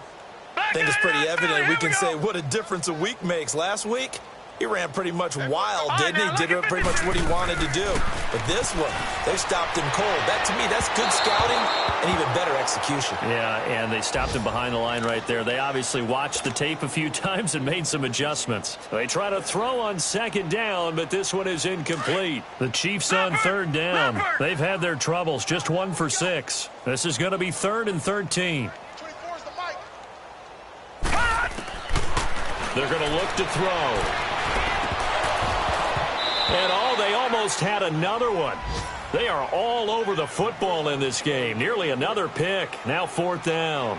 I think it's pretty evident. We can say what a difference a week makes. Last week, he ran pretty much wild, didn't he? Did pretty much what he wanted to do. But this one, they stopped him cold. That, to me, that's good scouting and even better execution. Yeah, and they stopped him behind the line right there. They obviously watched the tape a few times and made some adjustments. They try to throw on 2nd down, but this one is incomplete. The Chiefs on 3rd down. They've had their troubles, just 1 for 6. This is going to be 3rd and 13. They're going to look to throw. And they almost had another one. They are all over the football in this game. Nearly another pick. Now 4th down.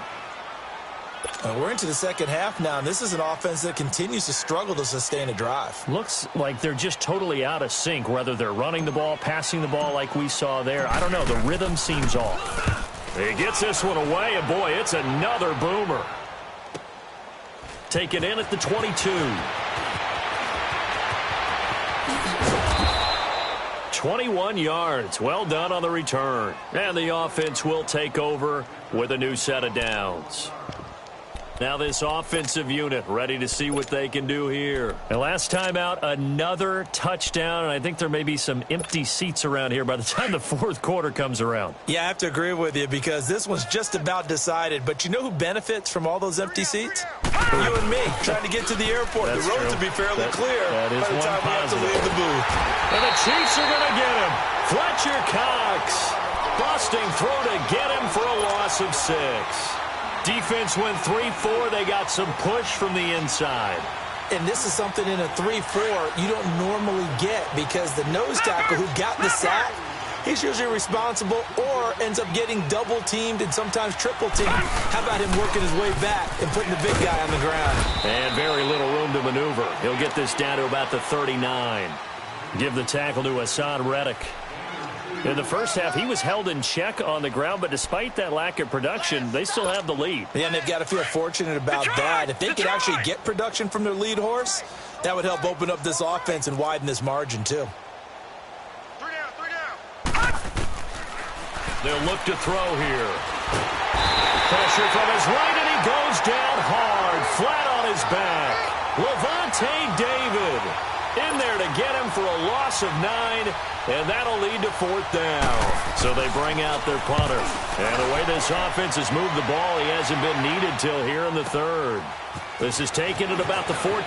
We're into the 2nd half now, and this is an offense that continues to struggle to sustain a drive. Looks like they're just totally out of sync, whether they're running the ball, passing the ball like we saw there. I don't know. The rhythm seems off. He gets this one away, and boy, it's another boomer. Taken in at the 22. 21 yards. Well done on the return. And the offense will take over with a new set of downs. Now this offensive unit ready to see what they can do here. And last time out, another touchdown. And I think there may be some empty seats around here by the time the 4th quarter comes around. Yeah, I have to agree with you because this one's just about decided. But you know who benefits from all those empty seats? You and me, trying to get to the airport. That's the roads true. will be fairly clear that is by the time we have to leave the booth. And the Chiefs are going to get him. Fletcher Cox. busting throw to get him for a loss of 6. Defense went 3-4. They got some push from the inside. And this is something in a 3-4 you don't normally get because the nose tackle who got the sack, he's usually responsible or ends up getting double-teamed and sometimes triple-teamed. How about him working his way back and putting the big guy on the ground? And very little room to maneuver. He'll get this down to about the 39. Give the tackle to Hassan Reddick. In the first half, he was held in check on the ground, but despite that lack of production, they still have the lead. Yeah, and they've got to feel fortunate about that. If they could actually get production from their lead horse, that would help open up this offense and widen this margin, too. They'll look to throw here. Pressure from his right, and he goes down hard, flat on his back. Levante David in there to get him for a loss of 9, and that'll lead to 4th down. So they bring out their punter. And the way this offense has moved the ball, he hasn't been needed till here in the 3rd. This is taken at about the 14.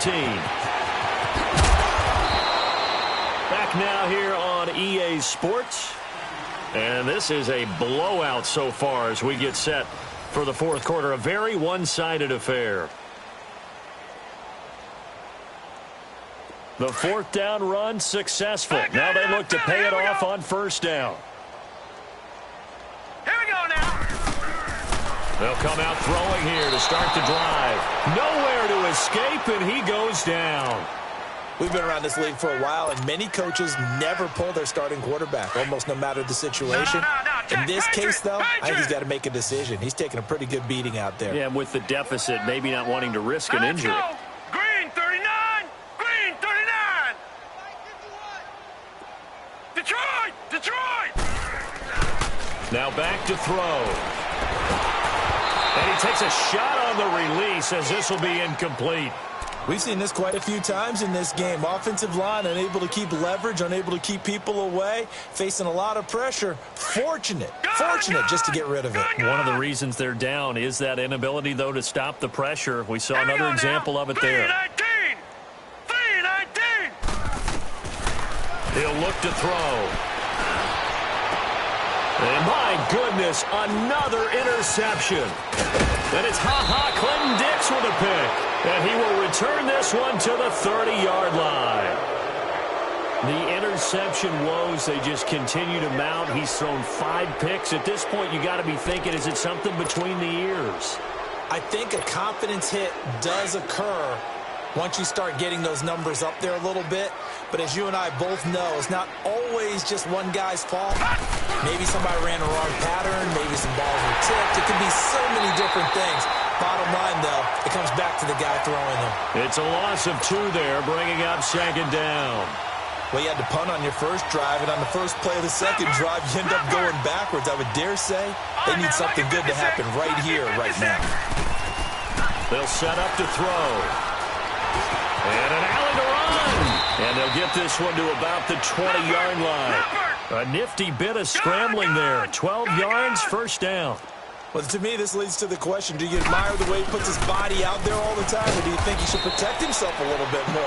Back now here on EA Sports. And this is a blowout so far as we get set for the 4th quarter. A very one-sided affair. The 4th down run successful. Now they look to pay it off on 1st down. Here we go now. They'll come out throwing here to start the drive. Nowhere to escape, and he goes down. We've been around this league for a while, and many coaches never pull their starting quarterback, almost no matter the situation. In this case, though, I think he's got to make a decision. He's taking a pretty good beating out there. Yeah, and with the deficit, maybe not wanting to risk an injury. Green 39! Green 39! Detroit! Detroit! Now back to throw. And he takes a shot on the release as this will be incomplete. We've seen this quite a few times in this game. Offensive line unable to keep leverage, unable to keep people away, facing a lot of pressure. Fortunate just to get rid of it. One of the reasons they're down is that inability, though, to stop the pressure. We saw another example of it there. 3-19! He'll look to throw. And my goodness, another interception. And it's Clinton Dix with a pick. And he will return this one to the 30-yard line. The interception woes, they just continue to mount. He's thrown 5 picks. At this point, you got to be thinking, is it something between the ears? I think a confidence hit does occur once you start getting those numbers up there a little bit. But as you and I both know, it's not always just one guy's fault. Maybe somebody ran a wrong pattern. Maybe some balls were tipped. It could be so many different things. Bottom line, though, it comes back to the guy throwing them. It's a loss of 2 there, bringing up 2nd down. Well, you had to punt on your first drive, and on the first play of the second drive, you end up going backwards. I would dare say they need something good to happen right here, right now. They'll set up to throw. And an alley to run. And they'll get this one to about the 20-yard line. A nifty bit of scrambling there. 12 yards, 1st down. Well, to me, this leads to the question, do you admire the way he puts his body out there all the time, or do you think he should protect himself a little bit more?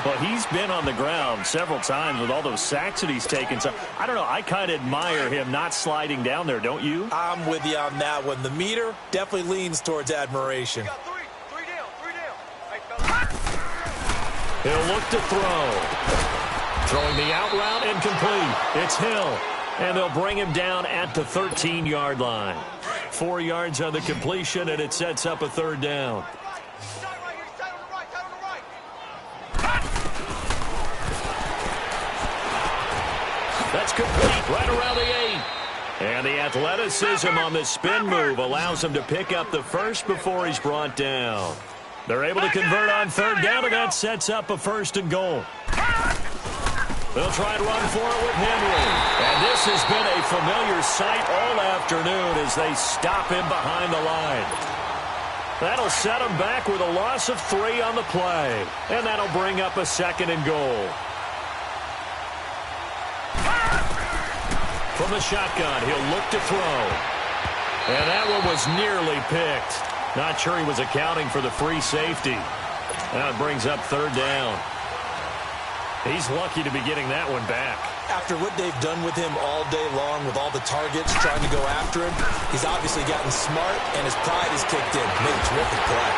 Well, he's been on the ground several times with all those sacks that he's taken. So, I don't know, I kind of admire him not sliding down there, don't you? I'm with you on that one. The meter definitely leans towards admiration. Three down. He'll look to throw. Throwing the out route incomplete. It's Hill. And they'll bring him down at the 13-yard line. 4 yards on the completion, and it sets up a 3rd down. That's complete, right around the 8. And the athleticism on the spin move allows him to pick up the first before he's brought down. They're able to convert on 3rd down, and that sets up a 1st and goal. They'll try and run for it with Henry. And this has been a familiar sight all afternoon as they stop him behind the line. That'll set him back with a loss of 3 on the play. And that'll bring up a 2nd and goal. From the shotgun, he'll look to throw. And that one was nearly picked. Not sure he was accounting for the free safety. Now it brings up 3rd down. He's lucky to be getting that one back. after what they've done with him all day long with all the targets trying to go after him, he's obviously gotten smart and his pride has kicked in. Made a terrific play.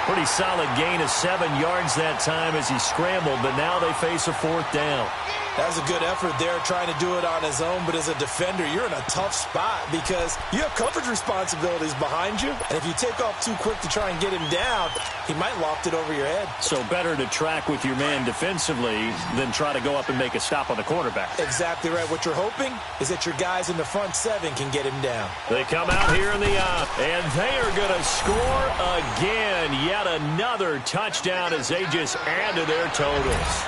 Pretty solid gain of 7 yards that time as he scrambled, but now they face a 4th down. That was a good effort there, trying to do it on his own. But as a defender, you're in a tough spot because you have coverage responsibilities behind you. And if you take off too quick to try and get him down, he might loft it over your head. So better to track with your man defensively than try to go up and make a stop on the quarterback. Exactly right. What you're hoping is that your guys in the front 7 can get him down. They come out here in the and they are going to score again. Yet another touchdown as they just add to their totals.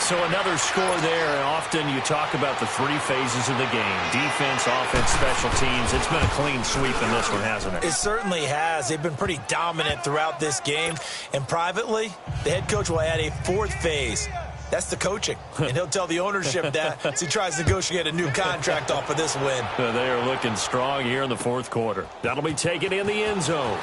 So another score there, and often you talk about the 3 phases of the game. Defense, offense, special teams. It's been a clean sweep in this one, hasn't it? It certainly has. They've been pretty dominant throughout this game. And privately, the head coach will add a 4th phase. That's the coaching. And he'll tell the ownership that as he tries to negotiate a new contract off of this win. They are looking strong here in the 4th quarter. That'll be taken in the end zone.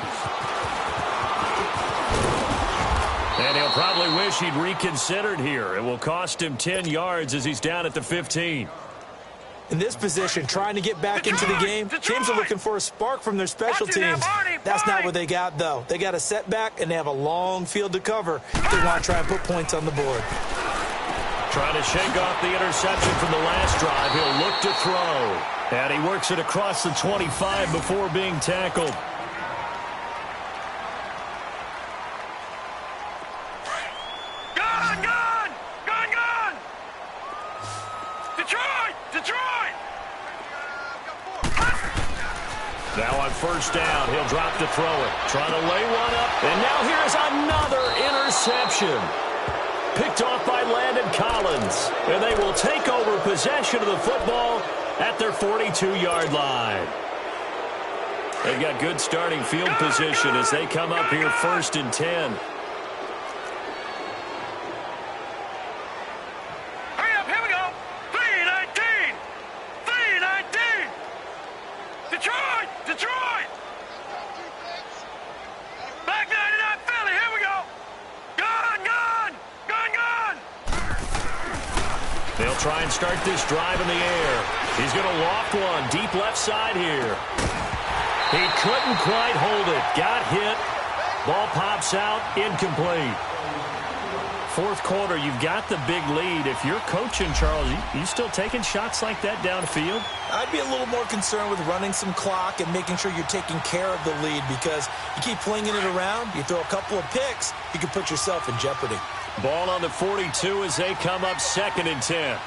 And he'll probably wish he'd reconsidered here. It will cost him 10 yards as he's down at the 15. In this position, trying to get back into the game, teams are looking for a spark from their special teams. That's not what they got, though. They got a setback, and they have a long field to cover if they want to try and put points on the board. Trying to shake off the interception from the last drive. He'll look to throw. And he works it across the 25 before being tackled. Now on 1st down, he'll drop to throw it. Trying to lay one up. And now here's another interception. Picked off by Landon Collins. And they will take over possession of the football at their 42-yard line. They've got good starting field position as they come up here 1st and 10. They'll try and start this drive in the air. He's going to loft one deep left side here. He couldn't quite hold it. Got hit. Ball pops out. Incomplete. 4th quarter, you've got the big lead. If you're coaching, Charles, you still taking shots like that downfield? I'd be a little more concerned with running some clock and making sure you're taking care of the lead because you keep flinging it around, you throw a couple of picks, you can put yourself in jeopardy. Ball on the 42 as they come up 2nd and 10.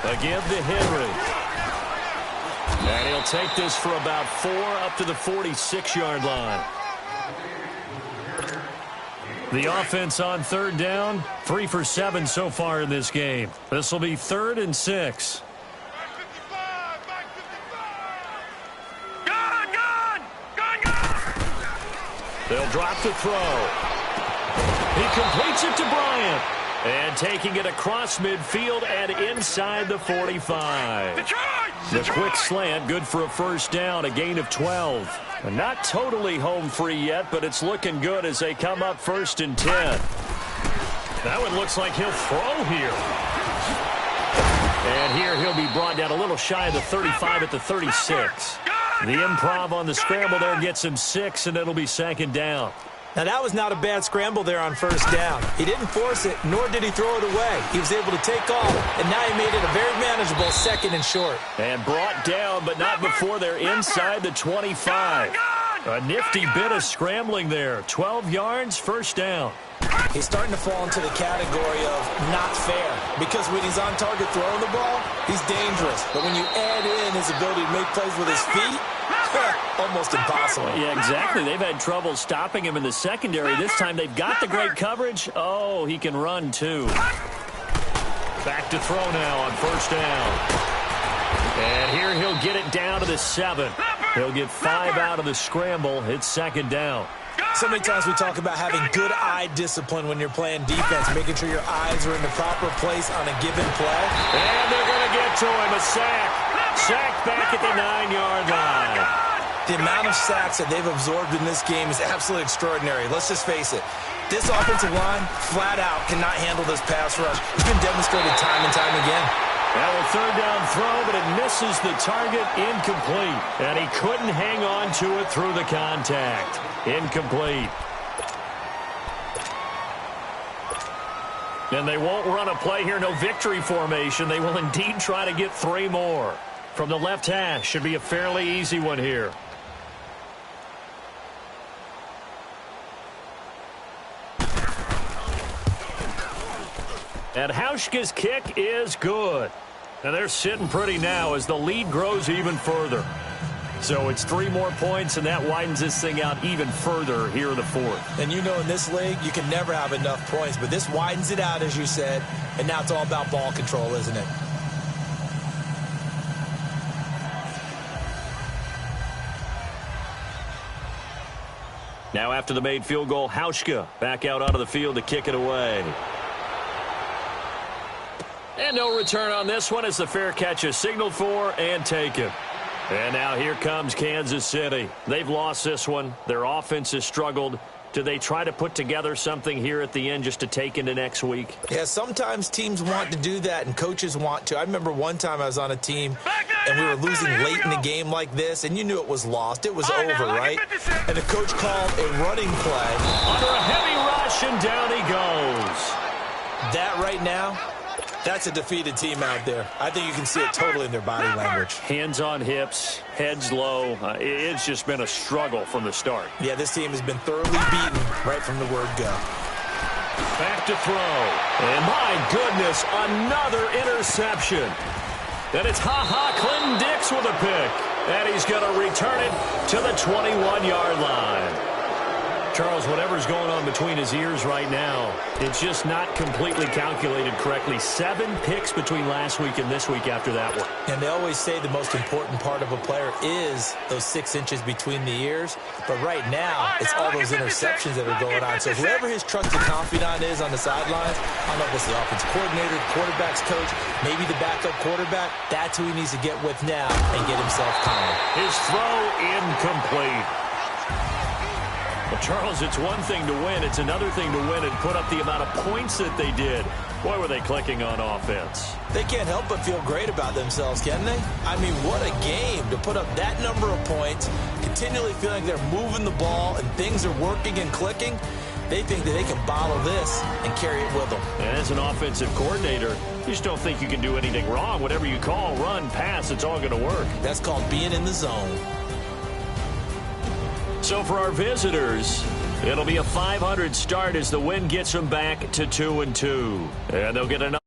Again to Henry. And he'll take this for about 4 up to the 46-yard line. The offense on 3rd down, 3 for 7 so far in this game. This will be 3rd and 6. They'll drop to throw. He completes it to Bryant. And taking it across midfield and inside the 45. The quick slant, good for a 1st down, a gain of 12. And not totally home free yet, but it's looking good as they come up 1st and 10. That one looks like he'll throw here. And here he'll be brought down a little shy of the 35 at the 36. The improv on the scramble there gets him 6, and it'll be 2nd down. Now, that was not a bad scramble there on 1st down. He didn't force it, nor did he throw it away. He was able to take off, and now he made it a very manageable 2nd and short. And brought down, but not before they're inside the 25. A nifty bit of scrambling there. 12 yards, 1st down. He's starting to fall into the category of not fair because when he's on target throwing the ball, he's dangerous. But when you add in his ability to make plays with his feet, almost impossible. Yeah, exactly. They've had trouble stopping him in the secondary. This time they've got the great coverage. Oh, he can run too. Back to throw now on 1st down. And here he'll get it down to the 7. He'll get 5 out of the scramble. It's 2nd down. So many times we talk about having good eye discipline when you're playing defense, making sure your eyes are in the proper place on a given play. And they're going to get to him, a sack. Sack back at the 9-yard line. The amount of sacks that they've absorbed in this game is absolutely extraordinary. Let's just face it. This offensive line, flat out, cannot handle this pass rush. It's been demonstrated time and time again. Now a third down throw, but it misses the target, incomplete. And he couldn't hang on to it through the contact. Incomplete. And they won't run a play here, no victory formation. They will indeed try to get 3 more. From the left hash, should be a fairly easy one here. And Hauschka's kick is good. And they're sitting pretty now as the lead grows even further. So it's 3 more points, and that widens this thing out even further here in the 4th. And you know in this league, you can never have enough points, but this widens it out, as you said, and now it's all about ball control, isn't it? Now after the made field goal, Hauschka back out onto the field to kick it away. And no return on this one as the fair catch is signaled for and taken. And now here comes Kansas City. They've lost this one. Their offense has struggled. Do they try to put together something here at the end just to take into next week? Yeah, sometimes teams want to do that and coaches want to. I remember one time I was on a team and we were losing late in the game like this, and you knew it was lost. It was over, right? And the coach called a running play. Under a heavy rush, and down he goes. That right now, that's a defeated team out there. I think you can see it totally in their body language. Hands on hips, heads low. It's just been a struggle from the start. Yeah, this team has been thoroughly beaten right from the word go. Back to throw. And my goodness, another interception. And it's Clinton Dix with a pick. And he's going to return it to the 21-yard line. Charles, whatever's going on between his ears right now, it's just not completely calculated correctly. 7 picks between last week and this week after that one. And they always say the most important part of a player is those 6 inches between the ears. But right now, it's all those interceptions that are going on. So whoever his trusted confidant is on the sidelines, I don't know if it's the offensive coordinator, the quarterback's coach, maybe the backup quarterback, that's who he needs to get with now and get himself calm. His throw incomplete. Well, Charles, it's one thing to win. It's another thing to win and put up the amount of points that they did. Boy, were they clicking on offense. They can't help but feel great about themselves, can they? I mean, what a game to put up that number of points, continually feeling like they're moving the ball and things are working and clicking. They think that they can bottle this and carry it with them. And as an offensive coordinator, you just don't think you can do anything wrong. Whatever you call, run, pass, it's all going to work. That's called being in the zone. So for our visitors, it'll be a 500 start as the win gets them back to 2-2. And they'll get another.